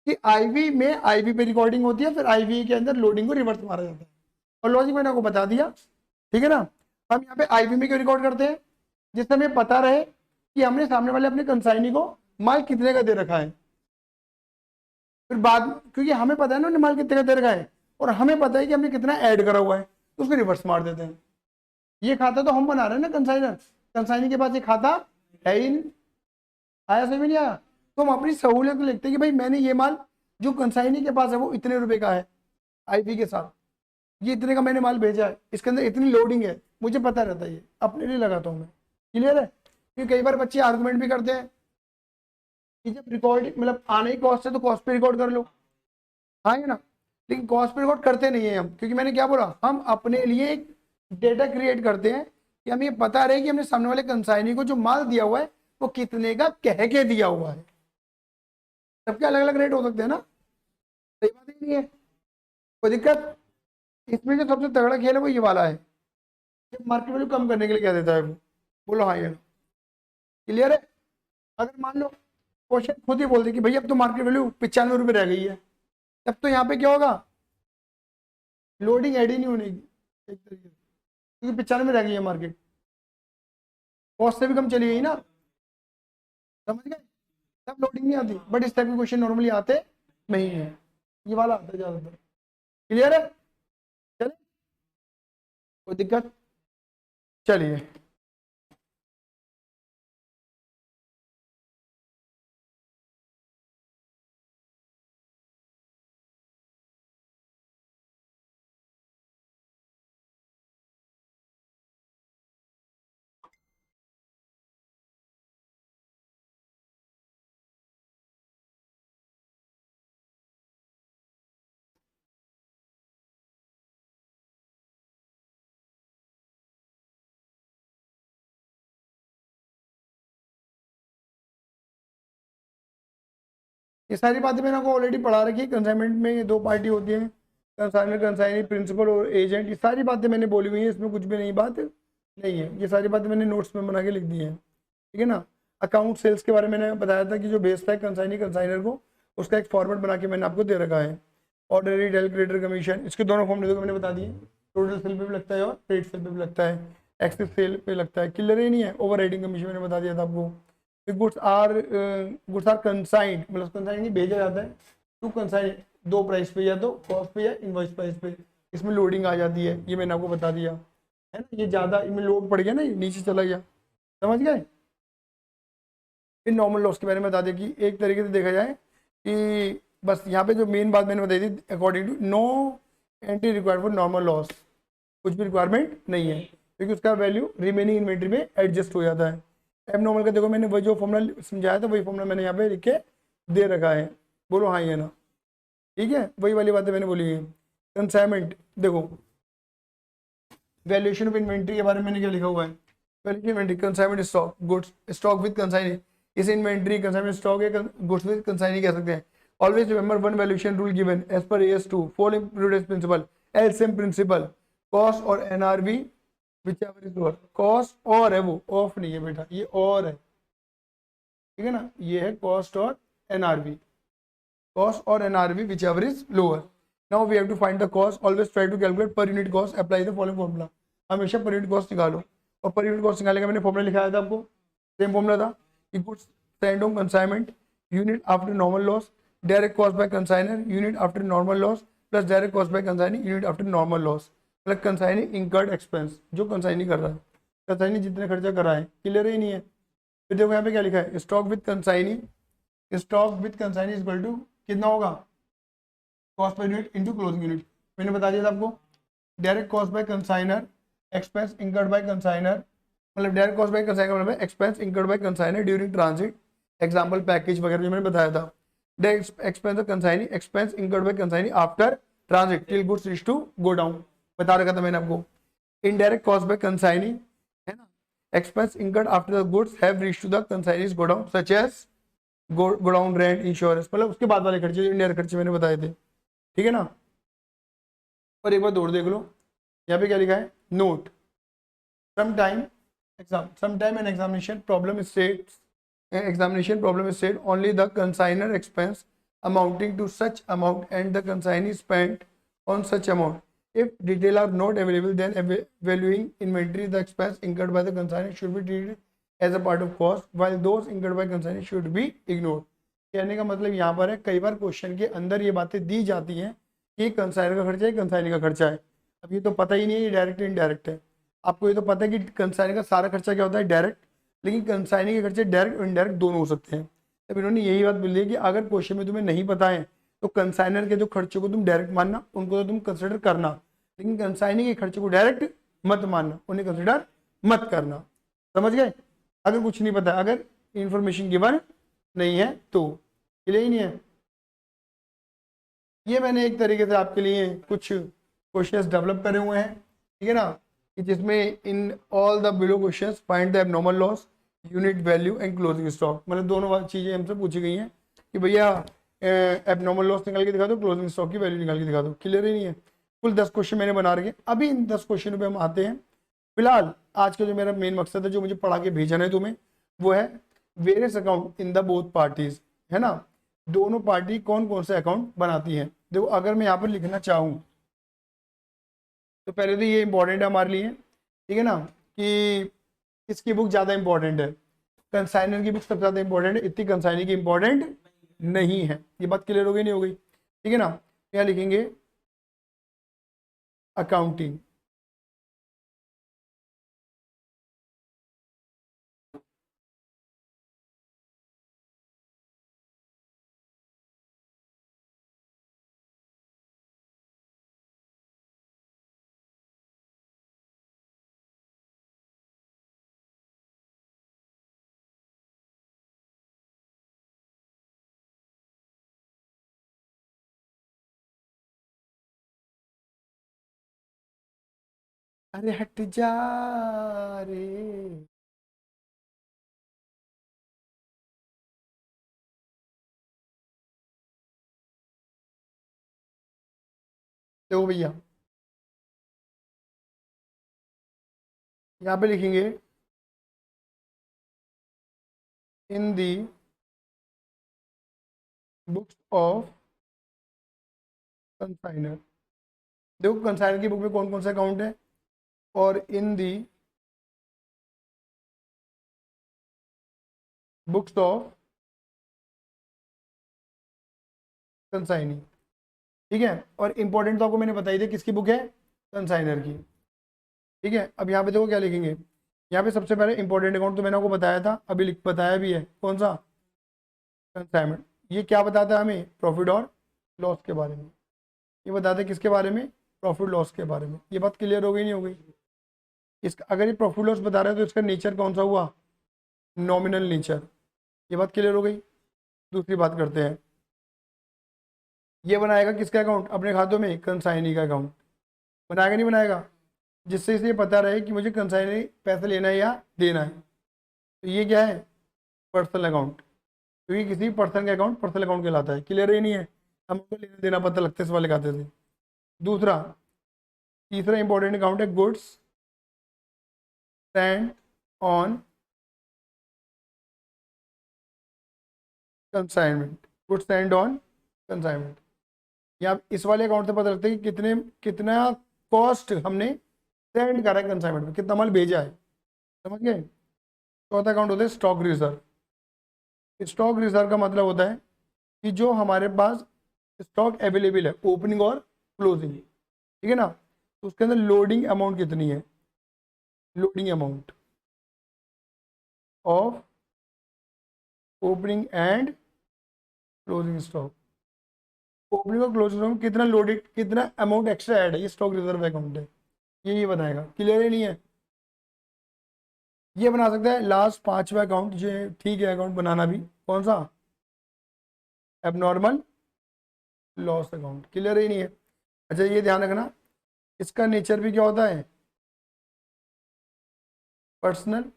कि आईवी में आईवी पे रिकॉर्डिंग होती है, फिर आईवी के अंदर लोडिंग को रिवर्स मारा जाता है, और लॉजिक मैंने आपको बता दिया, ठीक है ना। हम यहाँ पे आईवी में क्यों रिकॉर्ड करते हैं, जिससे हमें पता रहे कि हमने सामने वाले अपने कंसाइनी को माल कितने का दे रखा है। फिर बाद, क्योंकि हमें पता है ना हमने माल कितने का दे रखा है, और हमें पता है कि हमने कितना ऐड करा हुआ है, तो उसको रिवर्स मार देते हैं। ये खाता तो हम बना रहे हैं ना कंसाइनर, कंसाइनी के पास ये खाता है ही नहीं। आया समझ में नहीं आया? तो हम अपनी सहूलियत लिखते हैं कि भाई मैंने ये माल जो कंसाइनी के पास है वो इतने रुपए का है, आईपी के साथ ये इतने का मैंने माल भेजा है, इसके अंदर इतनी लोडिंग है, मुझे पता रहता है, ये अपने लिए लगाता हूँ मैं। क्लियर है? क्योंकि कई बार बच्चे आर्गुमेंट भी करते हैं कि जब रिकॉर्ड मतलब आने की कॉस्ट है तो कॉस्ट पे रिकॉर्ड कर लो, हाँ है ना। लेकिन कॉस्ट पे रिकॉर्ड करते नहीं है हम, क्योंकि मैंने क्या बोला, हम अपने लिए एक डेटा क्रिएट करते हैं कि हमें ये पता रहे कि हमने सामने वाले कंसाइनी को जो माल दिया हुआ है वो कितने का कह के दिया हुआ है। सबके अलग अलग रेट हो सकते हैं ना, सही बात ही नहीं है, कोई दिक्कत। इसमें जो सबसे तगड़ा खेल है वो ये वाला है, जब मार्केट वैल्यू कम करने के लिए क्या देता है वो। बोलो हाँ या क्लियर है। अगर मान लो क्वेश्चन खुद ही बोल दे कि भाई अब तो मार्केट वैल्यू 95 रुपये रह गई है, तब तो यहाँ पे क्या होगा, लोडिंग ऐड ही नहीं होने की एक तरीके से, क्योंकि 95 रह गई है मार्केट, कॉस्ट से भी कम चली गई ना, समझ गए। तब लोडिंग नहीं आती, बट इस टाइप के क्वेश्चन नॉर्मली आते नहीं है, ये वाला आता है ज्यादातर। क्लियर है, चलिए कोई दिक्कत, चलिए। ये सारी बातें मैंने आपको ऑलरेडी पढ़ा रखी है। कंसाइनमेंट में ये दो पार्टी होती है, कंसाइनर, कंसाइनी, प्रिंसिपल और एजेंट। ये सारी बातें मैंने बोली हुई है, इसमें कुछ भी नई बात नहीं है, ये सारी बातें मैंने नोट्स में बना के लिख दी है, ठीक है ना। अकाउंट सेल्स के बारे में मैंने बताया था कि जो बेचता है कंसाइनी कंसाइनर को, उसका एक फॉर्मेट बना के मैंने आपको दे रखा है। ऑर्डनरी, डेल, क्रेडिटर, कमीशन, इसके दोनों फॉर्मेट मैंने बता दिए। टोटल सेल पे भी लगता है और क्रेडिट सेल पे भी लगता है, एक्सिस सेल पे लगता है, क्लियर ही नहीं है। ओवर राइडिंग कमीशन मैंने बता दिया था आपको। गुड्स आर कंसाइंड, मतलब कंसाइंड नहीं भेजा जाता है टू कंसाइन, दो प्राइस पे, या तो कॉस्ट पे या इनवॉइस प्राइस पे, इसमें लोडिंग आ जाती है, ये मैंने आपको बता दिया है ना। ये ज़्यादा इनमें लोड पड़ गया ना, ये नीचे चला गया, समझ गए। फिर नॉर्मल लॉस के बारे में बता दें कि एक तरीके से देखा जाए कि बस यहाँ पे जो मेन बात मैंने बताई थी, according to no entry required for normal loss, कुछ भी रिक्वायरमेंट नहीं है, क्योंकि उसका वैल्यू रिमेनिंग इन्वेंट्री में एडजस्ट हो जाता है। एब नॉर्मल का देखो, मैंने वही जो फॉर्मूला समझाया था वही फॉर्मूला मैंने यहाँ पे लिख के दे रखा है। बोलो हाँ या ना, ठीक है, वही वाली बातें मैंने बोली है। कंसाइनमेंट देखो, वैल्यूएशन ऑफ इन्वेंट्री के बारे में मैंने क्या लिखा हुआ है, valuation inventory, consignment stock, goods stock with consignee, इसे इन्वेंट्री कंसाइनमेंट स्टॉक या गुड्स विद कंसाइनी कह सकते हैं। Always remember one valuation rule given as per AS2 following prudence principle, LCM principle, cost और NRV whichever is lower. Cost और है, वो of नहीं है बेटा, ये और है, ठीक है ना, ये है कॉस्ट और एनआरवी, कॉस्ट और NRV whichever is lower. Now we have to find the cost, always try to calculate per unit cost, apply the following formula, हमेशा पर यूनिट कॉस्ट निकालो। और पर यूनिट कॉस्ट निकालने का मैंने फॉर्मूला लिखाया था आपको, सेम फॉर्मूला था कि goods send on consignment unit after normal loss, direct cost by consigner unit after normal loss, plus direct cost by consignee unit after normal loss, मतलब कंसाइनी इंकर्ड एक्सपेंस, जो consignee कर रहा है, consignee जितने खर्चा कर रहा है, क्लियर ही नहीं है। फिर देखो यहाँ पे क्या लिखा है, stock with consignee, stock with consignee is equal to कितना होगा, cost per unit into closing unit, मैंने बता दिया था आपको। Direct cost by consigner, expense incurred by consigner, मतलब डायरेक्ट कॉस्ट बाय कंसाइनर मतलब expense incurred by consigner during transit, example package वगैरह जो मैंने बताया था। Direct expense consignee, expense incurred by consignee after transit till goods reach to godown, बता रखा था मैंने आपको। इनडायरेक्ट कॉस्ट बाय कंसाइनी है ना, expense incurred after the goods have reached to the consignee's godown such as godown rent, insurance, मतलब उसके बाद वाले खर्चे, इंडायरेक्ट खर्चे मैंने बताए थे, ठीक है ना। और एक बार दौड़ देख लो, यहाँ पे क्या लिखा है, note sometime an examination problem is said only the consignor expense amounting to such amount and the consignee spent on such amount. If detail are not available, then valuing inventory, the expense incurred by the consignee should be treated as a part of cost, while those incurred by consignee should be ignored. कहने का मतलब यहाँ पर है, कई बार question के अंदर ये बातें दी जाती हैं कि कंसाइनर का खर्चा है, कंसाइनी का खर्चा है। अब ये तो पता ही नहीं है ये डायरेक्ट इनडायरेक्ट है। आपको ये तो पता है कि कंसाइनी का सारा खर्चा क्या होता है, डायरेक्ट, लेकिन कंसाइनी के खर्चे डायरेक्ट और इनडायरेक्ट दोनों हो सकते हैं। तब इन्होंने यही बात बोली है कि अगर क्वेश्चन में तुम्हें नहीं पता है तो कंसाइनर के जो खर्चों को तुम डायरेक्ट मानना, उनको तो तुम कंसिडर करना, लेकिन कंसाइनी के खर्चे को डायरेक्ट मत मानना, उन्हें कंसिडर मत करना, समझ गए। अगर कुछ नहीं पता, अगर इंफॉर्मेशन गिवन नहीं है तो, क्लियर ही नहीं है। ये मैंने एक तरीके से आपके लिए कुछ क्वेश्चंस डेवलप करे हुए हैं, ठीक है ना। कि जिसमें in all the below questions find the abnormal loss, unit value and closing stock, मतलब दोनों चीजें हमसे पूछी गई हैं कि भैया एबनॉर्मल लॉस निकाल के दिखा दो, क्लोजिंग स्टॉक की वैल्यू निकाल के दिखा दो। क्लियर ही नहीं है। कुल 10 क्वेश्चन मैंने बना रखे। अभी इन 10 क्वेश्चन पे हम आते हैं। फिलहाल आज का जो मेरा मेन मकसद है, जो मुझे पढ़ा के भेजना है तुम्हें, वो है various account in the both parties, है ना। दोनों पार्टी कौन कौन से अकाउंट बनाती हैं। देखो अगर मैं यहाँ पर लिखना चाहूँ तो पहले तो ये इंपॉर्टेंट है हमारे लिए, ठीक है ना, कि किसकी बुक ज़्यादा इंपॉर्टेंट है। कंसाइनर की बुक सबसे ज़्यादा इंपॉर्टेंट है, इतनी कंसाइनर की इंपॉर्टेंट नहीं है। ये बात क्लियर हो गई नहीं हो गई, ठीक है ना। क्या लिखेंगे, अकाउंटिंग, अरे हट जा रे। देखो भैया यहाँ पे लिखेंगे इन दी बुक्स ऑफ कंसाइनर। देखो कंसाइनर की बुक में कौन कौन सा अकाउंट है, और इन दी बुक्स ऑफ कंसाइनी, ठीक है। और इंपॉर्टेंट तो आपको मैंने बताई थी किसकी बुक है, कंसाइनर की, ठीक है। अब यहाँ पे देखो क्या लिखेंगे, यहाँ पे सबसे पहले इंपॉर्टेंट अकाउंट तो मैंने आपको बताया था, अभी लिख बताया भी है, कौन सा, कंसाइनमेंट। ये क्या बताता है हमें, प्रॉफिट और लॉस के बारे में। ये बताते हैं किसके बारे में, प्रॉफिट लॉस के बारे में। ये बात क्लियर हो गई नहीं हो गई। इसका अगर ये प्रॉफिट लॉस बता रहा है तो इसका नेचर कौन सा हुआ, नॉमिनल नेचर। ये बात क्लियर हो गई। दूसरी बात करते हैं, ये बनाएगा किसका अकाउंट, अपने खातों में कंसाइनी का अकाउंट बनाएगा, नहीं बनाएगा, जिससे इसे पता रहे कि मुझे कंसाइनी पैसा लेना है या देना है। तो ये क्या है, पर्सनल अकाउंट, क्योंकि किसी पर्सन का अकाउंट पर्सनल अकाउंट कहलाता है। क्लियर ही नहीं है, हमको लेना देना पता लगता है इस वाले खाते से। दूसरा, तीसरा इंपॉर्टेंट अकाउंट है goods stand on consignment, goods stand on consignment. या इस वाले अकाउंट से पता लगता है कि कितना कॉस्ट हमने सेंड करा है कंसाइनमेंट में, कितना माल भेजा है। समझ गए। चौथा अकाउंट होता है स्टॉक रिजर्व। स्टॉक रिजर्व का मतलब होता है कि जो हमारे पास स्टॉक अवेलेबल है, ओपनिंग और क्लोजिंग, ठीक है ना, तो उसके अंदर लोडिंग अमाउंट कितनी है, loading amount of opening and closing stock. Opening और क्लोजिंग में कितना लोडेड, कितना अमाउंट एक्स्ट्रा ऐड है, ये स्टॉक रिजर्व अकाउंट है। ये बनाएगा। क्लियर ही नहीं है। ये बना सकता है लास्ट पांचवा अकाउंट, जो ठीक है अकाउंट बनाना भी, कौन सा, एबनॉर्मल लॉस अकाउंट। क्लियर ही नहीं है। अच्छा ये ध्यान रखना, इसका नेचर भी क्या होता है, पर्सनल।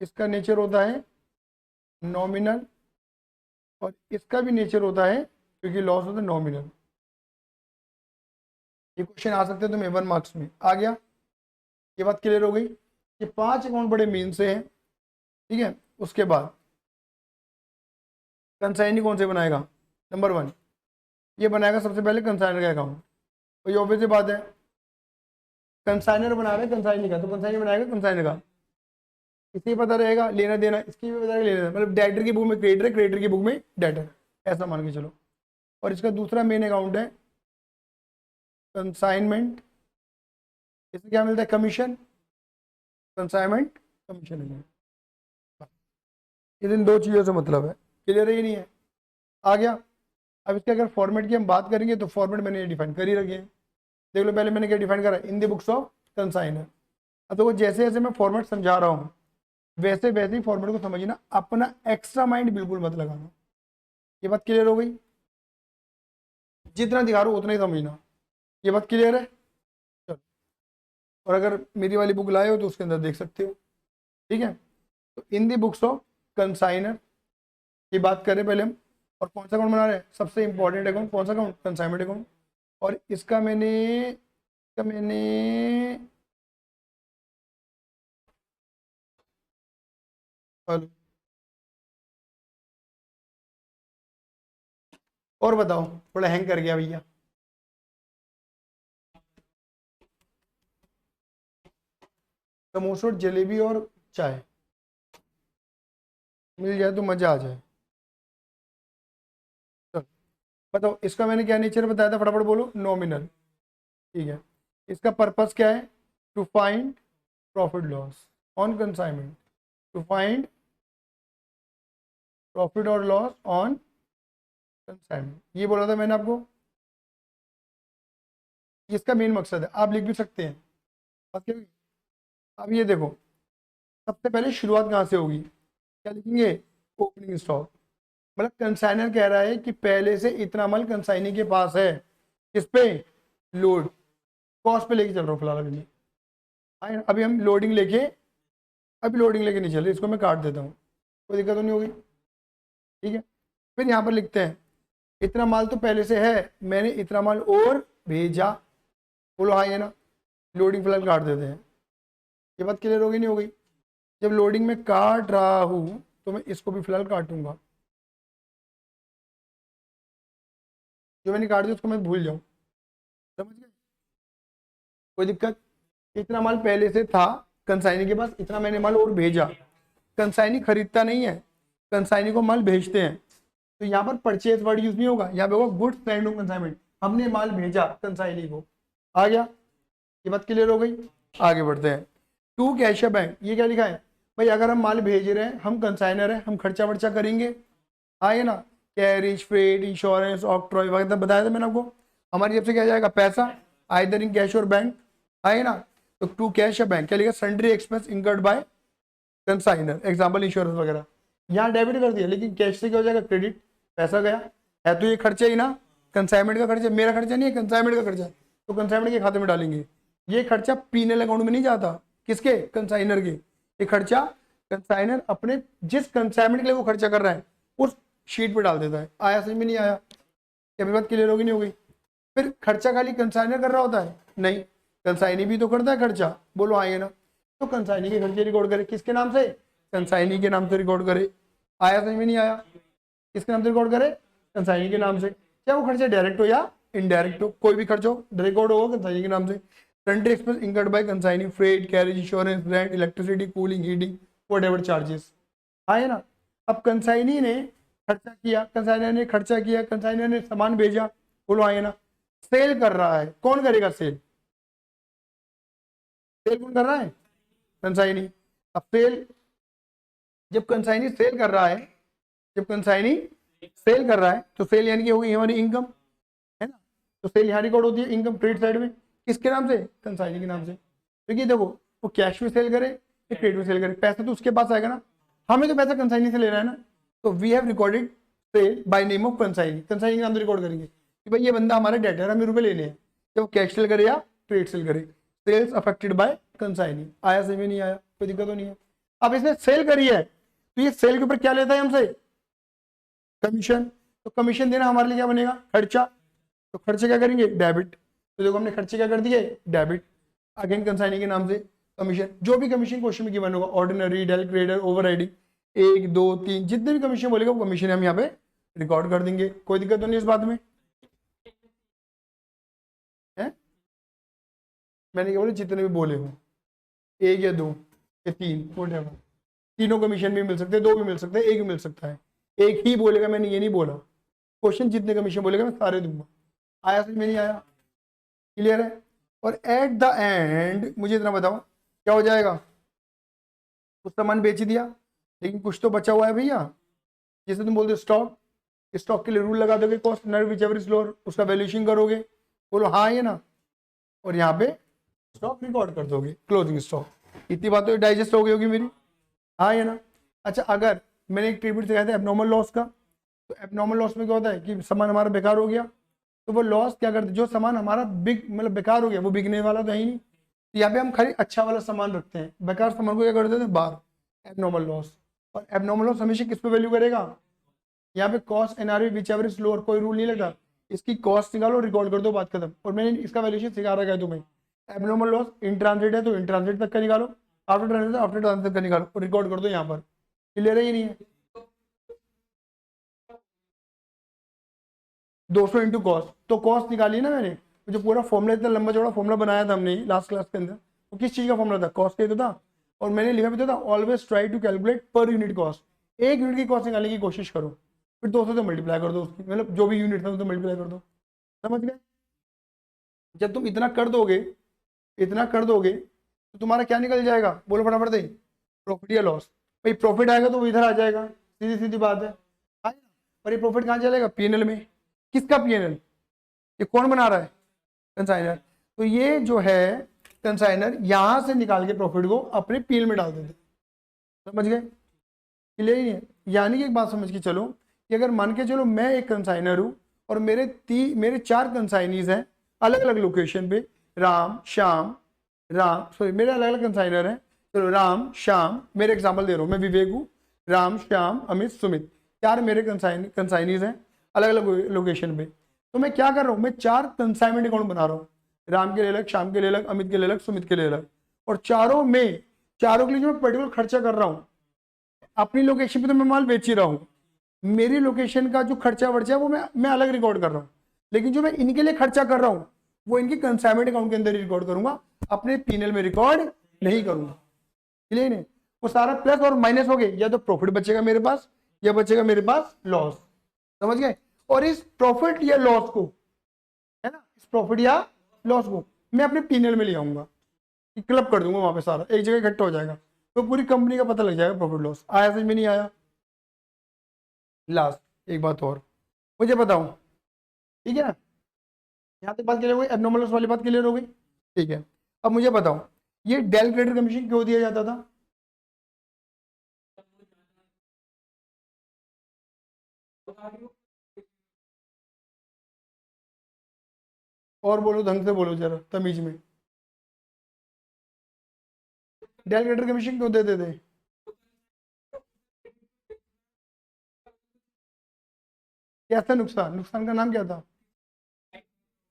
इसका नेचर होता है नॉमिनल, और इसका भी नेचर होता है, क्योंकि लॉस होता है, नॉमिनल। ये क्वेश्चन आ सकते हैं तुम्हें 1 मार्क्स में। आ गया, ये बात क्लियर हो गई। ये 5 अकाउंट बड़े मेन से हैं, ठीक है। उसके बाद कंसाइनी कौन से बनाएगा, नंबर 1 ये बनाएगा सबसे पहले कंसाइनर का अकाउंट। तो ये ऑब्वियस सी बात है, कंसाइनर बना रहे हैं कंसाइनी का, तो कंसाइनी बनाएगा कंसाइनर का। इसे पता रहेगा लेना देना, इसकी भी पता रहेगा लेना देना, मतलब डेटर की बुक में क्रेडिटर है, क्रेडिटर की बुक में डेटर, ऐसा मान के चलो। और इसका दूसरा मेन अकाउंट है कंसाइनमेंट। इससे क्या मिलता है, कमीशन, कंसाइनमेंट कमीशन है। इन दो चीज़ों से मतलब है। क्लियर ही नहीं है। आ गया। अब इसके अगर फॉर्मेट की हम बात करेंगे तो फॉर्मेट मैंने ये डिफाइन कर ही रखे हैं। देख लो पहले मैंने क्या डिफाइन करा, in the books of consigner. अब तो जैसे जैसे मैं फॉर्मेट समझा रहा हूँ वैसे वैसे ही फॉर्मेट को समझना, अपना एक्स्ट्रा माइंड बिल्कुल मत लगाना। ये बात क्लियर हो गई। जितना दिखा रहा हूँ उतना ही समझना। ये बात क्लियर है। चलो और अगर मेरी वाली बुक लाए हो तो उसके अंदर देख सकते हो, ठीक है। तो इन दी बुक्स ऑफ कंसाइनर की बात करें पहले हम, और कौन सा अकाउंट बना रहे हैं, सबसे इंपॉर्टेंट अकाउंट कौन सा अकाउंट, कंसाइनमेंट अकाउंट। और इसका मैंने हेलो, और बताओ, थोड़ा हैंग कर गया भैया। समोसा और जलेबी और चाय मिल जाए तो मजा आ जाए। चलो बताओ, इसका मैंने क्या नेचर बताया था, फटाफट बोलो। नॉमिनल, ठीक है। इसका पर्पस क्या है, to find profit loss on consignment, to find profit और लॉस ऑन कंसाइनमेंट, ये बोला था मैंने आपको। इसका मेन मकसद है, आप लिख भी सकते हैं। बात क्या हुई? अब ये देखो, सबसे पहले शुरुआत कहाँ से होगी, क्या लिखेंगे, ओपनिंग स्टॉक। मतलब कंसाइनर कह रहा है कि पहले से इतना माल कंसाइनी के पास है, किस पे, लोड, कॉस्ट पे लेके चल रहा हूँ फिलहाल अभी। अभी हम लोडिंग लेके, अभी लोडिंग लेके नहीं चल रही, इसको मैं काट देता हूँ, कोई दिक्कत तो नहीं होगी, ठीक है। फिर यहाँ पर लिखते हैं, इतना माल तो पहले से है, मैंने इतना माल और भेजा, बोलो हाँ ये ना, लोडिंग फिलहाल काट देते हैं। ये बात क्लियर होगी नहीं हो गई? जब लोडिंग में काट रहा हूँ तो मैं इसको भी फिलहाल काटूंगा, जो मैंने काट दिया उसको मैं भूल जाऊँ, समझ गए, कोई दिक्कत। इतना माल पहले से था कंसाइनी के पास, इतना मैंने माल और भेजा। कंसाइनी खरीदता नहीं है, कंसाइनी को माल भेजते हैं, तो यहाँ पर परचेज वर्ड यूज नहीं होगा, यहाँ पे होगा गुड्स सेंड ऑन कंसाइनमेंट, हमने माल भेजा कंसाइनी को। आ गया, ये बात क्लियर हो गई। आगे बढ़ते हैं, टू कैश बैंक, ये क्या लिखा है भाई, अगर हम माल भेज रहे हैं, हम कंसाइनर है, हम खर्चा वर्चा करेंगे, आए ना, कैरिज, फ्रेट, इंश्योरेंस, ऑक्ट्रॉय वगैरह बताया था मैंने आपको। हमारी जेब से क्या जाएगा, पैसा, आइदर इन कैश और बैंक, आए ना। तो टू कैश या बैंक, क्या लिखा, sundry expense incurred by consigner, example insurance वगैरह। यहाँ डेबिट कर दिया, लेकिन कैश से क्या हो जाएगा, क्रेडिट, पैसा गया है, तो ये खर्चा ही ना, कंसाइनमेंट का खर्चा, मेरा खर्चा नहीं है, कंसाइनमेंट का खर्चा है, तो कंसाइनमेंट के खाते में डालेंगे। ये खर्चा पीनल अकाउंट में नहीं जाता, किसके, कंसाइनर के। ये खर्चा कंसाइनर अपने जिस कंसाइनमेंट के लिए वो खर्चा कर रहा है उस शीट पे डाल देता है। आया समझ में नहीं आया, क्या बात क्लियर होगी नहीं हो गई? फिर खर्चा खाली कंसाइनर कर रहा होता है, नहीं, कंसाइनी भी तो करता है खर्चा, बोलो आइए ना। तो कंसाइनी के खर्चे रिकॉर्ड करे, किसके नाम से, कंसाइनी के नाम से रिकॉर्ड करे। आया समझ में नहीं आया, किसके नाम से रिकॉर्ड करे, कंसाइनी के नाम से, चाहे वो खर्चा डायरेक्ट हो या इनडायरेक्ट हो, कोई भी खर्च हो रिकॉर्ड होगा कंसाइनी के नाम से। Sundry expense incurred bye consignee, freight, carriage, insurance, rent, electricity, cooling, heating, whatever charges. हाँ है ना। अब कंसाइनी ने खर्चा किया, कंसाइनर ने खर्चा किया, कंसाइनर ने सामान भेजा, बोलो हाँ है ना। सेल कर रहा है, कौन करेगा सेल, सेल कौन कर रहा है, कंसाइनी। अब सेल, जब कंसाइनी सेल कर रहा है, जब कंसाइनी सेल कर रहा है तो सेल यानी कि होगी हमारी इनकम, है ना। तो सेल यहाँ रिकॉर्ड होती है इनकम क्रेडिट साइड में, किसके नाम से, कंसाइनी के नाम से। क्योंकि देखो, वो कैश में सेल करे या क्रेडिट में सेल करे, पैसा तो उसके पास आएगा ना, हमें तो पैसा कंसाइनी से लेना है ना। तो we have recorded sale by name of consignee, consignee के नाम से रिकॉर्ड करेंगे कि भाई ये बंदा हमारा डेटर, हमें रुपए लेने हैं, जब कैश सेल करे या ट्रेड सेल करे, सेल्स अफेक्टेड बाय कंसाइनी। आया समझ में नहीं आया, कोई दिक्कत तो नहीं है। अब इसने सेल करी है, तो ये सेल के ऊपर क्या लेता है हमसे, कमीशन। तो कमीशन देना हमारे लिए क्या बनेगा, खर्चा। तो खर्चे क्या करेंगे, डेबिट। तो देखो हमने खर्चे क्या कर दिए, डेबिट, अगेन कंसाइनी के नाम से कमीशन। जो भी कमीशन क्वेश्चन में गिवन होगा, ऑर्डिनरी, डेल, क्रेडिटर, ओवरराइडिंग, 1 2 3 जितने भी कमीशन बोलेगा वो कमीशन हम यहाँ पे रिकॉर्ड कर देंगे, कोई दिक्कत तो नहीं इस बात में है। मैंने क्या बोला, जितने भी बोले हो, 1 या 2 या 3, व्हाटएवर, तीनों कमीशन भी मिल सकते हैं, 2 भी मिल सकते हैं, 1 भी मिल सकता है। एक ही बोलेगा, मैंने ये नहीं बोला, क्वेश्चन जितने कमीशन बोलेगा मैं सारे दूंगा। आया समझ में नहीं आया, क्लियर है। और एट द एंड मुझे इतना बताओ क्या हो जाएगा, कुछ सामान बेच दिया, लेकिन कुछ तो बचा हुआ है भैया, जैसे तुम बोलते हो स्टॉक, स्टॉक के लिए रूल लगा दोगे, कॉस्ट नर विच एवर इज लोअर, उसका वैल्यूएशन करोगे, बोलो हाँ ये ना, और यहाँ पे स्टॉक रिकॉर्ड कर दोगे, क्लोजिंग स्टॉक। इतनी बात तो डाइजेस्ट हो गई होगी मेरी, हाँ ये ना। अच्छा, अगर मैंने एक ट्रिब्यूट सिखाया था एबनॉर्मल लॉस का, तो एबनॉर्मल लॉस में क्या होता है कि सामान हमारा बेकार हो गया, तो वो लॉस क्या करते, जो सामान हमारा बिक मतलब बेकार हो गया, वो बिकने वाला तो है ही नहीं, यहाँ पे हम खाली अच्छा वाला सामान रखते हैं, बेकार सामान को क्या कर देते हैं बाहर, एबनॉर्मल लॉस। और एबनॉर्मल लॉस हमेशा किस पे वैल्यू करेगा, यहाँ पे cost NRV which ever is lower, कोई रूल नहीं लगा, इसकी कॉस्ट निकालो रिकॉर्ड कर दो, बात खत्म। और मैंने इसका वैल्यूएशन सिखा रखा है तुम्हें। एबनॉर्मल लॉस इन ट्रांजिट है तो इन ट्रांजिट तक का निकालो, आफ्टर ट्रांजिट तक का निकालो और रिकॉर्ड कर दो यहाँ पर। क्लियर है ही नहीं है। 200 इंटू कॉस्ट, तो कॉस्ट निकाली ना मैंने, जो पूरा फॉर्मूला इतना लंबा चौड़ा फॉर्मूला बनाया था हमने लास्ट क्लास के अंदर, वो किस चीज का फॉर्मूला था, कॉस्ट का ही तो था। और मैंने लिखा भी तो था always try to calculate per unit cost, एक यूनिट की कॉस्ट निकालने की कोशिश करो, फिर 200 से मल्टीप्लाई कर दो उसकी, मतलब जो भी यूनिट था तो मल्टीप्लाई कर दो। समझ गए। जब तुम इतना कर दोगे, इतना कर दोगे तो तुम्हारा क्या निकल जाएगा, बोलो फटाफट से, प्रॉफिट या लॉस। भाई प्रॉफिट आएगा तो वो इधर आ जाएगा, सीधी सीधी बात है। आएगा। और ये प्रॉफिट कहाँ चलेगा, पीएनएल में। किसका पीएनएल, ये कौन बना रहा है, कंसाइनर। तो ये जो है कंसाइनर यहां से निकाल के प्रॉफिट को अपने पीएल में डाल देते। समझ गए, क्लियर ही है। यानी कि एक बात समझ के चलो कि अगर मान के चलो मैं एक कंसाइनर हूं और मेरे 4 कंसाइनीज हैं अलग अलग लोकेशन पे, राम श्याम, मेरे अलग अलग कंसाइनर हैं, चलो राम श्याम, मेरे एग्जाम्पल दे रहा हूँ, मैं विवेक हूँ, राम श्याम अमित सुमित, 4 मेरे कंसाइनीज हैं अलग अलग लोकेशन पे। तो मैं क्या कर रहा हूँ, मैं 4 कंसाइनमेंट अकाउंट बना रहा हूँ, राम के लिए अलग, श्याम के लिए अलग, अमित के लिए अलग, सुमित के लिए अलग। और चारों के लिए जो मैं पर्टिकुलर खर्चा कर रहा हूँ, अपनी लोकेशन पे तो मैं माल बेच ही रहा हूँ, मेरी लोकेशन का जो खर्चा वर्चा है वो मैं अलग रिकॉर्ड कर रहा हूँ, लेकिन जो मैं इनके लिए खर्चा कर रहा हूँ वो इनके कंसाइनमेंट अकाउंट के अंदर ही रिकॉर्ड करूंगा, अपने पीएनएल में रिकॉर्ड नहीं करूंगा। क्लियर है। वो सारा प्लस और माइनस हो गए, या तो प्रॉफिट बचेगा मेरे पास या बचेगा मेरे पास लॉस। समझ गए। और इस प्रॉफिट या लॉस को, है ना, इस प्रॉफिट या लॉस को मैं अपने पीएनएल में ले आऊंगा, क्लब कर दूंगा, वहां पे सारा एक जगह इकट्ठा हो जाएगा, तो पूरी कंपनी का पता लग जाएगा प्रॉफिट लॉस। आया समझ में नहीं आया। लास्ट एक बात और मुझे बताओ, ठीक है ना, यहाँ तक बात क्लियर हो गई, एबनॉर्मल लॉस वाली बात क्लियर हो गई। ठीक है, अब मुझे बताओ ये डेल क्रेडिट कमीशन क्यों दिया जाता था। और बोलो, ढंग से बोलो जरा तमीज में। डेल क्रेडिट कमीशन क्यों देते थे। कैसा नुकसान, नुकसान का नाम क्या था,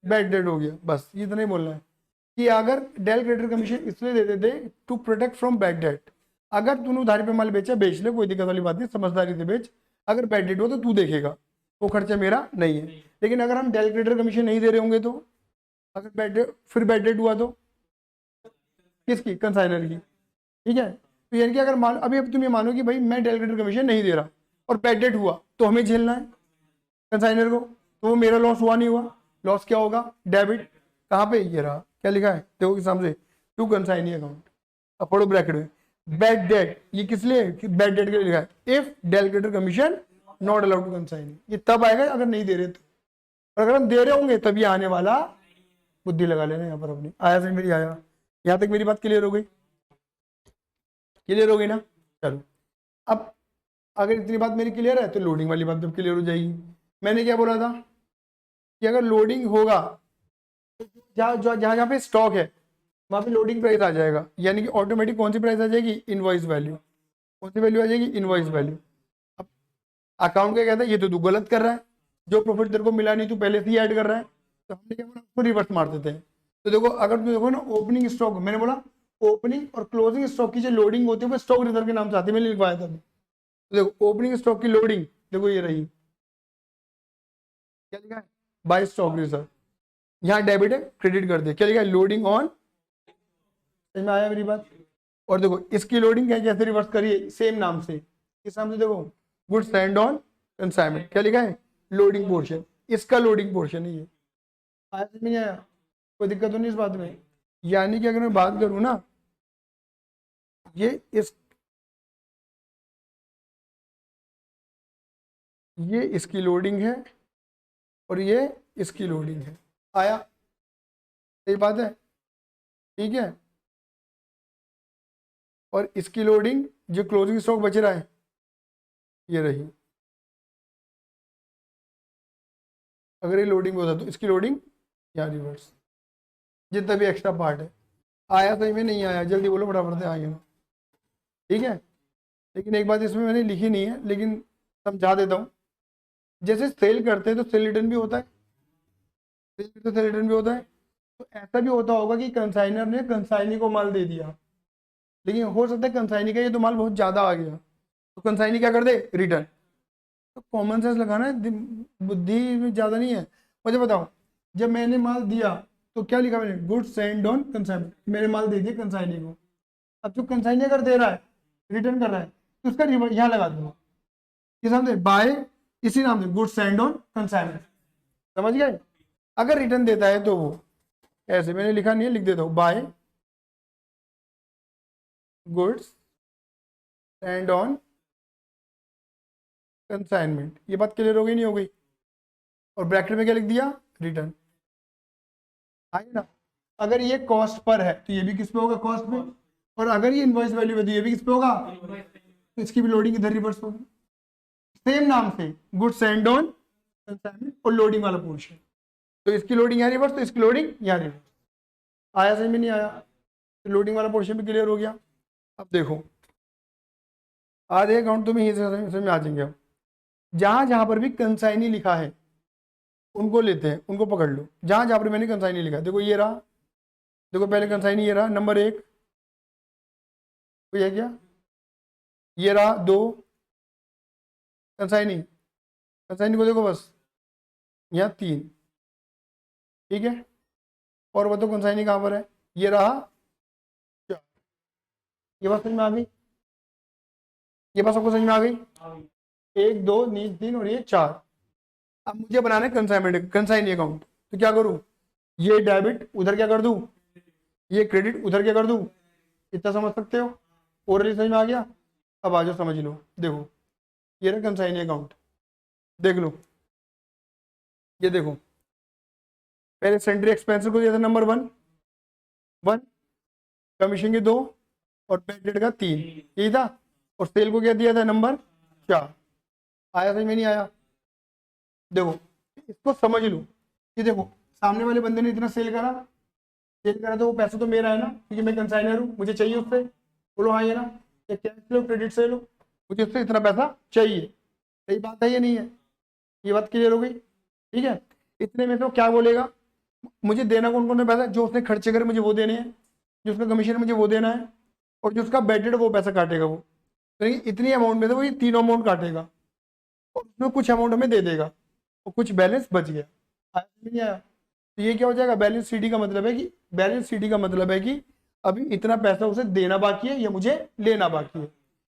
बैड डेट हो गया, बस ये इतना ही बोलना है कि अगर डेल क्रेडिट कमीशन इसलिए देते थे to protect from bad debt. अगर तूने उधारी पे माल बेचा, बेच ले, कोई दिक्कत वाली बात नहीं, समझदारी से बेच, अगर बैड डेट हो तो तू देखेगा, वो खर्चा मेरा नहीं है। लेकिन अगर हम डेल क्रेडिट कमीशन नहीं दे रहे होंगे तो, अगर बैड डेट, फिर बैड डेट हुआ तो किसकी, कंसाइनर की। ठीक है, तो यानी कि अगर मान, अभी अब तुम ये मानो कि भाई मैं डेल क्रेडिट कमीशन नहीं दे रहा और बैड डेट हुआ तो हमें झेलना है कंसाइनर को, तो वो मेरा लॉस हुआ नहीं हुआ, लॉस क्या होगा, डेबिट। कहाँ पे, ये रहा, क्या लिखा है देखो किस नाम से, टू कंसाइनी अकाउंट, अब पढ़ो ब्रैकेट में, बैड डेट, ये किस लिए, बैड डेट के लिए लिखा है, if del credit commission not allowed to consignee, ये तब आएगा अगर नहीं दे रहे तो, और अगर हम दे रहे होंगे तब ये आने वाला, बुद्धि लगा लेना यहाँ पर अपनी। आया समझ मेरी, आया, यहाँ तक मेरी बात क्लियर हो गई, क्लियर हो गई ना। चलो, अब अगर इतनी बात मेरी क्लियर है तो लोडिंग वाली बात जब क्लियर हो जाएगी। मैंने क्या बोला था कि अगर लोडिंग होगा, जहाँ जहाँ जहाँ पे स्टॉक है वहाँ पे लोडिंग प्राइस आ जाएगा, यानी कि ऑटोमेटिक कौन सी प्राइस आ जाएगी, इनवॉइस वैल्यू। कौन सी वैल्यू आ जाएगी, इनवॉइस वैल्यू। अब अकाउंट क्या कहता है, ये तो तू गलत कर रहा है, जो प्रॉफिट तेरे को मिला नहीं तू पहले से ही ऐड कर रहा है, तो हमने क्या बोला, उसको रिवर्स मार देते हैं। तो देखो, अगर तुम देखो ना, ओपनिंग स्टॉक, मैंने बोला ओपनिंग और क्लोजिंग स्टॉक की जो लोडिंग होती है वो स्टॉक रिजर्व के नाम से आती है, मैंने लिखवाया था। तो देखो ओपनिंग स्टॉक की लोडिंग, देखो ये रही, क्या लिखा है, बाय स्टॉक रिजर्व, यहाँ डेबिट है, क्रेडिट कर दे, क्या लिखा है, लोडिंग ऑन। समझ में आया मेरी बात। और देखो इसकी लोडिंग क्या, कैसे रिवर्स करिए, सेम नाम से, किस नाम से, देखो गुड्स सेंड ऑन कंसाइनमेंट, क्या लिखा है, लोडिंग पोर्शन, इसका लोडिंग पोर्शन है ये। आया समझ में नहीं आया, कोई दिक्कत तो नहीं इस बात में। यानी कि अगर मैं बात करूं ना, ये इस, ये इसकी लोडिंग है और ये इसकी लोडिंग है। आया, सही बात है, ठीक है। और इसकी लोडिंग, जो क्लोजिंग स्टॉक बच रहा है, ये रही। अगर ये लोडिंग होता तो इसकी लोडिंग यहाँ रिवर्स, जितना भी एक्स्ट्रा पार्ट है। आया सही में नहीं आया, जल्दी बोलो फटाफट से, आएगा ना, ठीक है। लेकिन एक बात इसमें मैंने लिखी नहीं है, लेकिन समझा देता हूँ। जैसे सेल करते हैं तो सेल रिटर्न भी होता है, सेल रिटर्न भी होता है। तो ऐसा भी होता होगा कि कंसाइनर ने कंसाइनी को माल दे दिया, लेकिन हो सकता है कंसाइनी का ये तो माल बहुत ज़्यादा आ गया, तो कंसाइनी क्या कर दे, रिटर्न। तो कॉमन सेंस लगाना है, बुद्धि में ज़्यादा नहीं है। मुझे बताओ, जब मैंने माल दिया तो क्या लिखा मैंने, गुड्स सेंड ऑन कंसाइनमेंट, मैंने माल दे दिया कंसाइनी को। अब जो कंसाइनी अगर दे रहा है, रिटर्न कर रहा है, तो उसका यहाँ लगा दूंगा, किस नाम से, बाय, इसी नाम से, गुड्स सेंड ऑन कंसाइनमेंट। समझ गए। अगर रिटर्न देता है तो वो ऐसे, मैंने लिखा नहीं है, लिख देता हूँ, by goods send on consignment. ये बात क्लियर हो गई नहीं हो गई। और ब्रैकेट में क्या लिख दिया, रिटर्न। आगे ना, अगर ये कॉस्ट पर है तो ये भी किस पे होगा, कॉस्ट पे। और अगर ये इनवॉइस वैल्यू है तो ये भी किस पे होगा, तो इसकी भी लोडिंग इधर रिवर्स होगी, सेम नाम से, गुड सेंड ऑन कंसाइनमेंट और लोडिंग वाला पोर्शन। तो इसकी लोडिंग यहाँ रिवर्स, तो इसकी लोडिंग यहाँ रिवर्स। आया समझ में नहीं आया, तो लोडिंग वाला पोर्शन भी क्लियर हो गया। अब देखो, आधे अकाउंट तुम्हें ही समझ में आ जाएंगे। अब जहां जहां पर भी कंसाइनी लिखा है उनको लेते हैं, उनको पकड़ लो। जहां जहां पर मैंने कंसाइनी लिखा, देखो ये रहा, देखो पहले कंसाइनी ये रहा नंबर 1, ये क्या, ये रहा 2 कंसाइनी, कंसाइनी को देखो बस यहाँ 3, ठीक है। और बताओ कंसाइनी कहाँ पर है, ये रहा 4। ये बात समझ में आ गई, ये बात सबको समझ में आ गई। 1 2 3 और ये 4। अब मुझे बनाना है कंसाइनमेंट, कंसाइनी अकाउंट, तो क्या करूँ, ये डेबिट उधर क्या कर दूँ, ये क्रेडिट उधर क्या कर दूँ। इतना समझ सकते हो, ओरली समझ में आ गया। अब आ जाओ समझ लो, देखो ये रहा कंसाइनी अकाउंट, देख लो, ये देखो, पहले सेंट्री एक्सपेंसेस को दिया था नंबर 1, कमीशन के 2 और बैड डेट का 3, यही था। और सेल को क्या दिया था, नंबर 4। आया समझ में नहीं आया। देखो इसको समझ लो कि देखो, सामने वाले बंदे ने इतना सेल करा तो वो पैसा तो मेरा है ना, क्योंकि मैं कंसाइनर हूँ, मुझे चाहिए उससे। बोलो हाँ, ये ना, ये कैश लो क्रेडिट से लो, मुझे उससे इतना पैसा चाहिए। सही बात है ये, नहीं है, ये बात क्लियर हो गई, ठीक है। इतने में तो क्या बोलेगा, मुझे देना कौन कौन सा पैसा, जो उसने खर्चे करे मुझे वो देने हैं, जो उसका कमीशन है मुझे वो देना है, और जो उसका बेडेड वो पैसा काटेगा वो। तो इतनी अमाउंट में तो वो ये तीनों अमाउंट काटेगा, और उसमें कुछ अमाउंट हमें दे देगा, और कुछ बैलेंस बच गया। नहीं आया, तो ये क्या हो जाएगा, बैलेंस सीडी का मतलब है कि, बैलेंस सीडी का मतलब है कि अभी इतना पैसा उसे देना बाकी है या मुझे लेना बाकी है,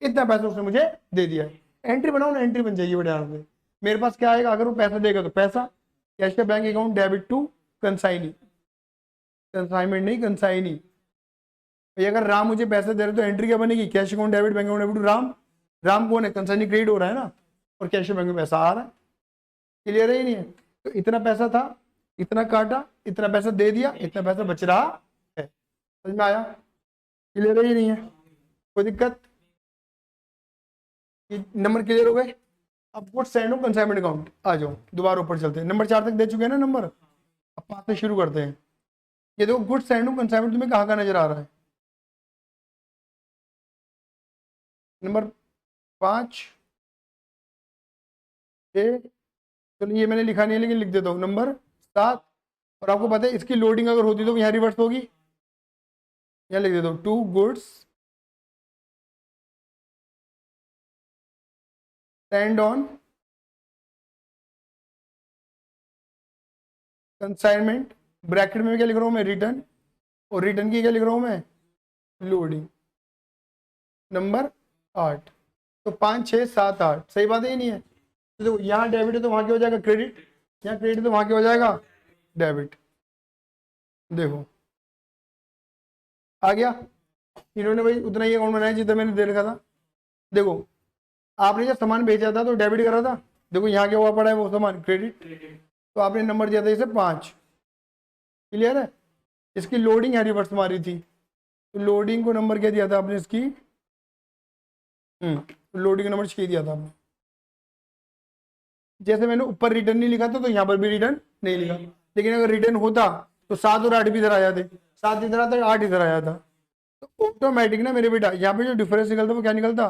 इतना पैसा उसने मुझे दे दिया है। एंट्री बनाओ ना, एंट्री बन जाएगी बढ़िया से। मेरे पास क्या आएगा, अगर वो पैसा देगा तो पैसा, कैश का bank account debit to consignee, consignment नहीं कंसाइनी। अगर राम मुझे पैसे दे रहे तो एंट्री क्या बनेगी, cash account debit, bank account debit to Ram. Ram कौन है, कंसाइनी क्रेडिट हो रहा है ना, और कैश बैंक में पैसा आ रहा है। क्लियर है ही नहीं है। तो इतना पैसा था, इतना काटा, इतना पैसा दे दिया, इतना पैसा बच रहा है। समझ में आया, क्लियर है ही नहीं है, कोई दिक्कत। नंबर क्लियर हो गए। अब गुड सेंड हो कंसाइनमेंट अकाउंट, आ जाओ दोबारा ऊपर चलते हैं, नंबर 4 तक दे चुके हैं ना नंबर। अब 5 से शुरू करते हैं। ये देखो गुड सेंड हो कंसाइनमेंट तुम्हें कहाँ का नजर आ रहा है, नंबर 5 6, चलो ये मैंने लिखा नहीं है लेकिन लिख देता हूँ, नंबर 7। और आपको पता है इसकी लोडिंग अगर होती तो यहाँ रिवर्स होगी, यहाँ लिख देता हूँ, 2 goods send on consignment, bracket में क्या लिख रहा हूँ मैं, रिटर्न, और रिटर्न की क्या लिख रहा हूँ मैं, लोडिंग, नंबर 8। तो 5 6 7 8, सही बात है ये नहीं है। तो देखो यहाँ डेबिट है तो वहाँ क्या हो जाएगा, क्रेडिट, यहाँ क्रेडिट तो वहाँ क्या हो जाएगा, डेबिट। देखो आ गया, इन्होंने भाई उतना ही अकाउंट बनाया जितना मैंने दे रखा था। देखो आपने जब सामान बेचा था तो डेबिट करा था, देखो यहाँ क्या हुआ पड़ा है, वो सामान क्रेडिट, तो आपने नंबर दिया था इसे 5। क्लियर है। इसकी लोडिंग है रिवर्स मारी थी, तो लोडिंग को नंबर क्या दिया था आपने इसकी, लोडिंग नंबर 6 दिया था आपने। जैसे मैंने ऊपर रिटर्न नहीं लिखा था तो यहाँ पर भी रिटर्न नहीं लिखा, लेकिन अगर रिटर्न होता तो 7 और 8 भी इधर आ जाते, 7 इधर आता 8 इधर आ जाता। तो ऑटोमेटिक ना मेरे बेटा यहाँ पे जो डिफरेंस निकलता वो क्या निकलता,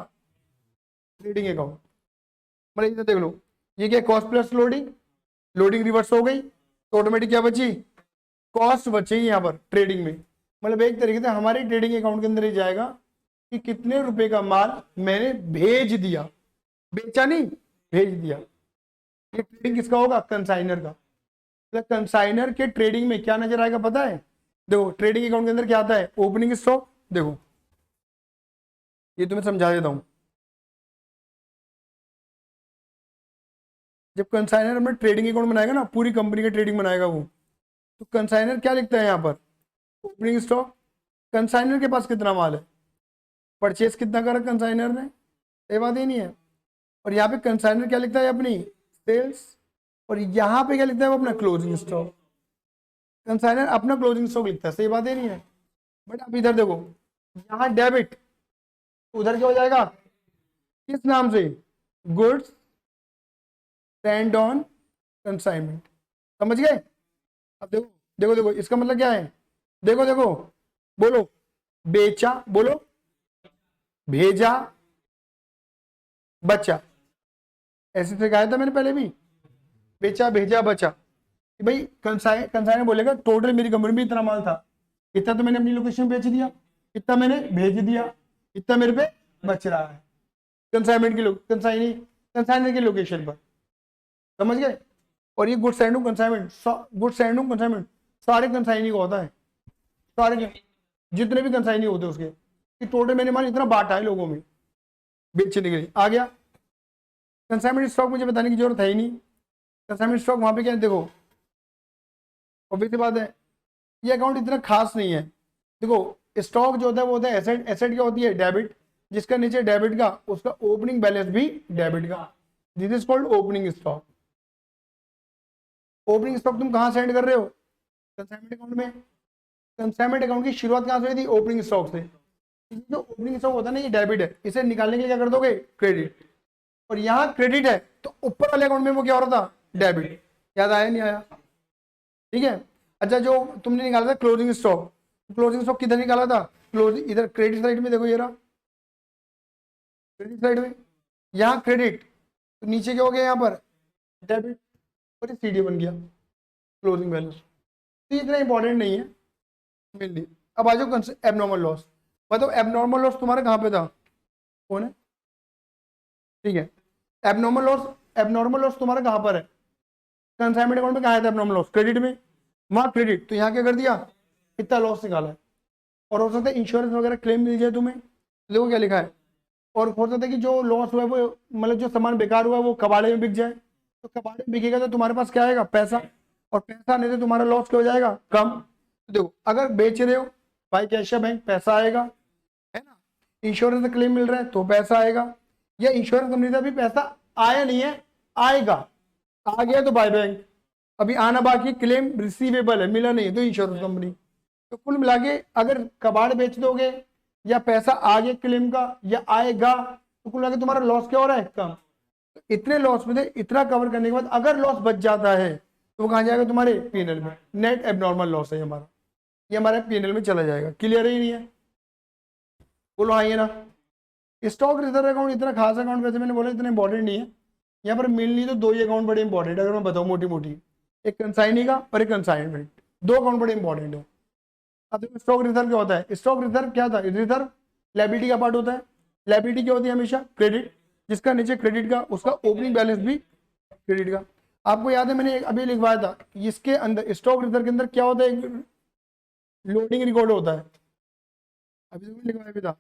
ट्रेडिंग अकाउंट। मतलब इधर देख लो, ये क्या cost plus loading, loading reverse हो गई तो ऑटोमेटिक क्या बची, कॉस्ट बचेगी यहाँ पर ट्रेडिंग में। मतलब एक तरीके से हमारे ट्रेडिंग अकाउंट के अंदर ही जाएगा कि कितने रुपए का माल मैंने भेज दिया, बेचा नहीं भेज दिया। ये ट्रेडिंग किसका होगा, कंसाइनर का। मतलब कंसाइनर के ट्रेडिंग में क्या नजर आएगा पता है, देखो ट्रेडिंग अकाउंट के अंदर क्या आता है, ओपनिंग स्टॉक। देखो ये तुम्हें समझा देता हूं, जब कंसाइनर में ट्रेडिंग अकाउंट बनाएगा ना, पूरी कंपनी का ट्रेडिंग बनाएगा वो, तो कंसाइनर क्या लिखता है यहाँ पर, ओपनिंग स्टॉक। कंसाइनर के पास कितना माल है, परचेस कितना करा कंसाइनर ने, ये बात ही नहीं है। और यहाँ पे कंसाइनर क्या लिखता है, अपनी सेल्स। और यहाँ पे क्या लिखता है वो, अपना क्लोजिंग स्टॉक। कंसाइनर अपना क्लोजिंग स्टॉक लिखता है, सही बात ही नहीं है। बट अब इधर देखो, यहाँ डेबिट, उधर क्या हो जाएगा, किस नाम से, गुड्स सेंड ऑन कंसाइनमेंट। समझ गए। अब देखो देखो देखो इसका मतलब क्या है, देखो देखो बोलो, बेचा, बोलो भेजा, बचा। ऐसे सिखाया था मैंने पहले भी, बेचा भेजा बचा। कि भाई कंसाइनर बोलेगा टोटल मेरी कंपनी में इतना माल था, इतना तो मैंने अपनी लोकेशन बेच दिया, इतना मैंने भेज दिया, इतना मेरे पे बच रहा है कंसाइनमेंट की कंसाइनर की लोकेशन पर। समझ गए। और ये good send consignment, good send consignment सारे कंसाइनी का होता है, सारे जितने भी कंसाइनी होते हैं उसके, कि टोटल मैंने माल इतना बांटा है लोगों में बेचने के लिए। आ गया कंसाइनमेंट स्टॉक, मुझे बताने की जरूरत है ही नहीं। कंसाइनमेंट स्टॉक वहां पे क्या है, देखो ऑब्वियस सी बात है, ये अकाउंट इतना खास नहीं है। देखो स्टॉक जो होता है वो होता है एसेट, एसेट क्या होती है, डेबिट। जिसका नीचे डेबिट का, उसका ओपनिंग बैलेंस भी डेबिट का, this is called opening stock. Opening stock तुम कहाँ सेंड कर रहे हो, कंसाइनमेंट अकाउंट में। कंसाइनमेंट अकाउंट की शुरुआत कहाँ से हुई थी, ओपनिंग स्टॉक से। जो ओपनिंग स्टॉक होता है ना, ये डेबिट है, इसे निकालने के लिए क्या कर दोगे, क्रेडिट। और यहाँ क्रेडिट है तो ऊपर वाले अकाउंट में वो क्या हो रहा था, डेबिट। याद आया नहीं आया, ठीक है। अच्छा जो तुमने निकाला था क्लोजिंग स्टॉक, क्लोजिंग स्टॉक किधर निकाला था, क्लोजिंग इधर क्रेडिट साइड में, देखो ये रहा क्रेडिट साइड में, यहाँ क्रेडिट, तो नीचे क्या हो गया यहाँ पर, डेबिट, और ये सीडी बन गया क्लोजिंग बैलेंस। तो ये इतना इंपॉर्टेंट नहीं है मेनली। अब आ जाओ एबनॉर्मल लॉस। बताओ एबनॉर्मल लॉस तुम्हारा कहाँ पे था, कौन है, ठीक है। एबनॉर्मल लॉस, एबनॉर्मल लॉस तुम्हारा कहाँ पर है, कंसाइनमेंट अकाउंट में कहाँ था एबनॉर्मल लॉस, क्रेडिट में। वहाँ क्रेडिट, तो यहाँ क्या कर दिया, इतना लॉस निकाला है। और हो सकता है इंश्योरेंस वगैरह क्लेम मिल जाए तुम्हें, तो देखो क्या लिखा है। और हो सकता है कि जो लॉस हुआ है वो, मतलब जो सामान बेकार हुआ है वो कबाड़े में बिक जाए, तो कबाड़े में बिकेगा तो तुम्हारे पास क्या आएगा, पैसा। और पैसा नहीं तो तुम्हारा लॉस क्या हो जाएगा, कम। तो देखो अगर बेच रहे हो भाई कैश बैंक, पैसा आएगा, है ना। इंश्योरेंस का क्लेम मिल रहा है तो पैसा आएगा, या इंश्योरेंस कंपनी से अभी पैसा आया नहीं है, आएगा, आ गया तो बाय बैंक, अभी आना बाकी, क्लेम रिसीवेबल है, मिला नहीं है तो इंश्योरेंस कंपनी। तो कुल मिला के अगर कबाड़ बेच दोगे या पैसा आ गया क्लेम का या आएगा, तो कुल मिला के तुम्हारा लॉस क्या हो रहा है, कम। तो इतने लॉस में से इतना कवर करने के बाद अगर लॉस बच जाता है तो वो कहाँ जाएगा, तुम्हारे पीएनएल में। नेट एबनॉर्मल लॉस है हमारा, ये हमारे पीएनएल में चला जाएगा। क्लियर ही नहीं है, बोलो हाँ ये ना। स्टॉक रिजर्व अकाउंट इतना खास अकाउंट, वैसे मैंने बोला इतना इंपॉर्टेंट नहीं है। यहाँ पर मेनली तो दो ही अकाउंट बड़े इंपॉर्टेंट है, अगर मैं बताऊँ मोटी मोटी, एक कंसाइनी का और एक कंसाइनमेंट, दो अकाउंट बड़े इंपॉर्टेंट है। अब देखो स्टॉक रिजर्व क्या होता है, स्टॉक रिजर्व क्या था, रिजर्व लायबिलिटी का पार्ट होता है। लायबिलिटी क्या होती है, हमेशा क्रेडिट, जिसका नीचे क्रेडिट का, उसका ओपनिंग बैलेंस भी क्रेडिट का। आपको याद है मैंने अभी लिखवाया था, इसके अंदर स्टॉक रिजर्व के अंदर क्या होता है, लोडिंग रिकॉर्ड होता है, अभी तो मैंने लिखवाया भी था।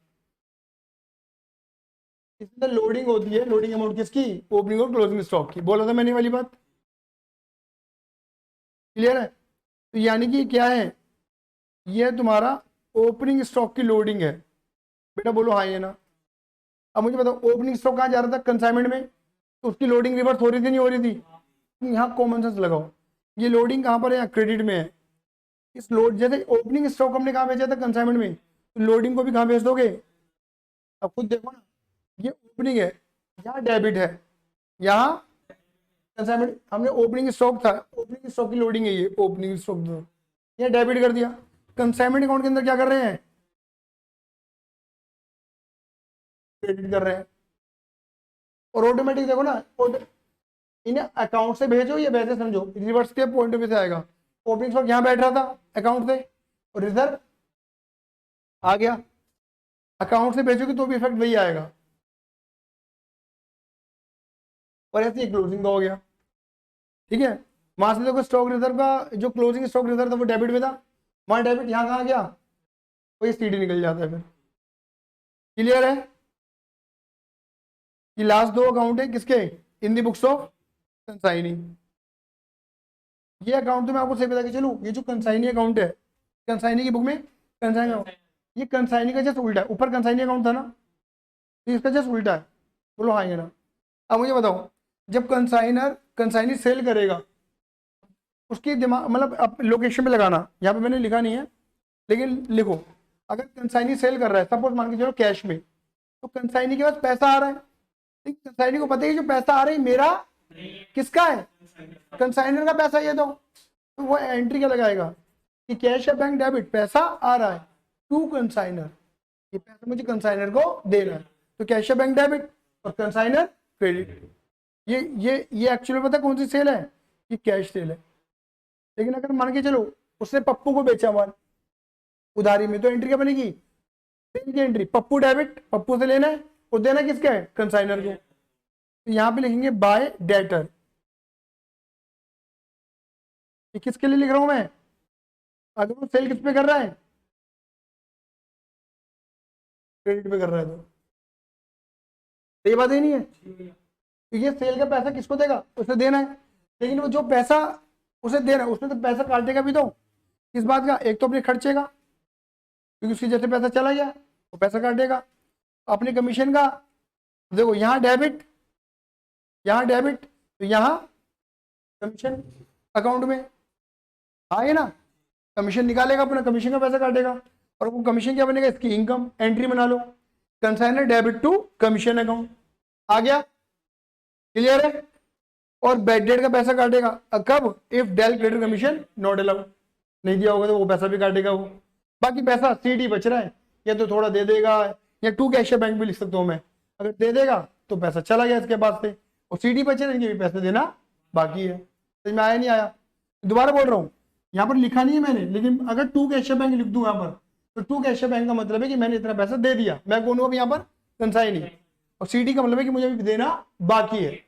इसके अंदर लोडिंग होती है, लोडिंग अमाउंट किसकी, ओपनिंग और क्लोजिंग स्टॉक की, बोला था मैंने वाली बात। क्लियर है। तो यानी कि क्या है, ये तुम्हारा ओपनिंग स्टॉक की लोडिंग है। बेटा बोलो हाँ ये ना। अब मुझे बताओ ओपनिंग स्टॉक कहाँ जा रहा था, कंसाइनमेंट में, तो उसकी लोडिंग रिवर्स हो रही थी नहीं हो रही थी, यहाँ कॉमन सेंस लगाओ। ये लोडिंग कहाँ पर है, यहाँ क्रेडिट में है। इस लोड जैसे ओपनिंग स्टॉक हमने कहाँ भेजा था, कंसाइनमेंट में, तो लोडिंग को भी कहाँ भेज दोगे, अब खुद देखो ना। ये ओपनिंग है, यहाँ डेबिट है, यहाँ कंसाइनमेंट, हमने ओपनिंग स्टॉक था, ओपनिंग स्टॉक की लोडिंग है ये ओपनिंग स्टॉक। या डेबिट कर दिया। कंसाइनमेंट अकाउंट के अंदर क्या कर रहे हैं, क्रेडिट कर रहे हैं। और ऑटोमेटिक देखो ना, इन्हें अकाउंट से भेजो या वैसे समझो, रिवर्स के पॉइंट ऑफ व्यू से आएगा। ओपनिंग स्टॉक यहाँ बैठ रहा था अकाउंट से, और रिजर्व आ गया। अकाउंट से भेजोगे तो भी इफेक्ट वही आएगा, और ऐसे ही क्लोजिंग का हो गया। ठीक है, वहां से देखो स्टॉक रिजर्व का जो क्लोजिंग स्टॉक रिजर्व था वो डेबिट में था, वहां डेबिट, यहाँ कहाँ गया, वही सीडी निकल जाता है फिर। क्लियर है कि लास्ट दो अकाउंट है किसके, इन दी बुक्स ऑफ कंसाइनी। ये अकाउंट तो मैं आपको सही बता के चलूं, ये जो कंसाइनी अकाउंट है, कंसाइनी की बुक में कंसाइनी, ये कंसाइनी का जस्ट उल्टा है। ऊपर कंसाइनी अकाउंट था ना, तो इसका जस्ट उल्टा है। बोलो हाँ या ना। अब मुझे बताओ, जब कंसाइनी सेल करेगा, उसकी दिमाग मतलब अब लोकेशन पे लगाना, यहाँ पे मैंने लिखा नहीं है लेकिन लिखो। अगर कंसाइनी सेल कर रहा है, सपोज मान के चलो कैश में, तो कंसाइनी के पास पैसा आ रहा है, ठीक, कंसाइनी को पता है कि जो पैसा आ रहा है मेरा किसका है, कंसाइनर का पैसा ये, तो वो एंट्री क्या लगाएगा कि कैश या बैंक डेबिट, पैसा आ रहा है टू कंसाइनर, ये पैसा मुझे कंसाइनर को देना है, तो कैश या बैंक डेबिट और कंसाइनर क्रेडिट। ये एक्चुअली पता कौन सी सेल है, ये कैश सेल है। लेकिन अगर मान के चलो उसने पप्पू को बेचा माल उधारी में, तो एंट्री क्या बनेगी, सेल की एंट्री, पप्पू डेबिट, पप्पू से लेना है और देना किसका है, कंसाइनर को। तो यहाँ पे लिखेंगे बाय डेटर। ये किसके लिए लिख रहा हूं मैं, अगर वो सेल किस पे कर रहा है, क्रेडिट पे कर रहा है, तो ये बात ही नहीं है। तो ये सेल का पैसा किसको देगा, उसे देना है। लेकिन वो जो पैसा उसे देना है, उसमें तो पैसा काटेगा भी, तो किस बात का, एक तो अपने खर्चे का, क्योंकि उसकी जैसे पैसा चला गया वो पैसा काटेगा, अपने कमीशन का। देखो यहाँ डेबिट, यहाँ डेबिट, तो यहाँ कमीशन अकाउंट में आए ना, कमीशन निकालेगा, अपना कमीशन का पैसा काटेगा, और वो कमीशन क्या बनेगा, इसकी इनकम, एंट्री बना लो, consignor debit to commission account, आ गया। क्लियर है। और बैड डेट का पैसा काटेगा कब, if del credit commission not allowed, नहीं दिया होगा तो वो पैसा भी काटेगा वो। बाकी पैसा सीडी बच रहा है, या तो थोड़ा दे देगा, या टू कैश बैंक भी लिख सकता हूँ मैं, अगर दे देगा तो पैसा चला गया इसके पास से, और सीडी बचे रहेंगे, भी पैसे देना बाकी है। समझ में आया नहीं आया, दोबारा बोल रहा हूँ, यहाँ पर लिखा नहीं है मैंने, लेकिन अगर टू कैश बैंक लिख दूं यहाँ पर, तो टू कैश बैंक का मतलब है कि मैंने इतना पैसा दे दिया, मैं कौन हूँ अब यहाँ पर, कंसाइनी, और सीडी का मतलब है कि मुझे भी देना बाकी है।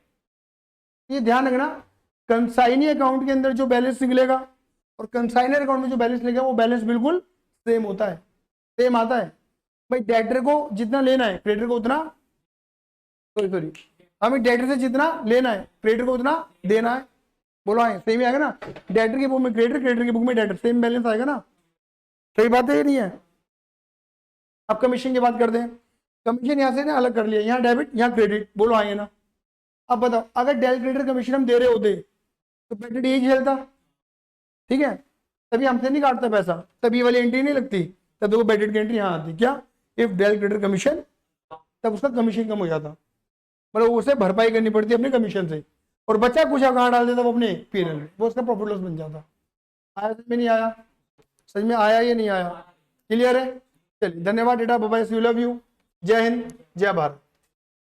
ये ध्यान रखना, कंसाइनी अकाउंट के अंदर जो बैलेंस निकलेगा और कंसाइनर अकाउंट में जो बैलेंस निकलेगा वो बैलेंस बिल्कुल सेम होता है, सेम आता है। भाई डेटर को जितना लेना है क्रेडिटर को उतना, सॉरी हमें डेटर से जितना लेना है क्रेडिटर को उतना देना है। बोलो हाँ, सेम ही आएगा ना, डेटर की बुक में क्रेडिटर, क्रेडिटर की बुक में डेटर, सेम बैलेंस आएगा ना। सही बात है ये नहीं है। अब कमीशन की बात करते हैं, कमीशन यहाँ से ना अलग कर लिया, यहाँ डेबिट यहाँ क्रेडिट, बोलो आइए ना। अब बताओ, अगर डेल क्रेडिटर कमीशन हम दे रहे होते तो क्रेडिट यही झेलता, ठीक है, तभी हमसे नहीं काटता पैसा, तभी वाली एंट्री नहीं लगती, तब देखो बेडेड की एंट्री यहाँ आती, क्या, इफ डेल क्रेडिटर कमीशन, तब उसका कमीशन कम हो जाता, मतलब उसे भरपाई करनी पड़ती अपने कमीशन से, और बच्चा कुछ कहाँ डाल देता वो अपने पीएनएल में, वो उसका प्रॉफिट लॉस बन जाता। आया समझ में नहीं आया, समझ में आया या नहीं आया, क्लियर है। चलिए धन्यवाद बेटा, bye bye, see you, love you, जय हिंद जय भारत।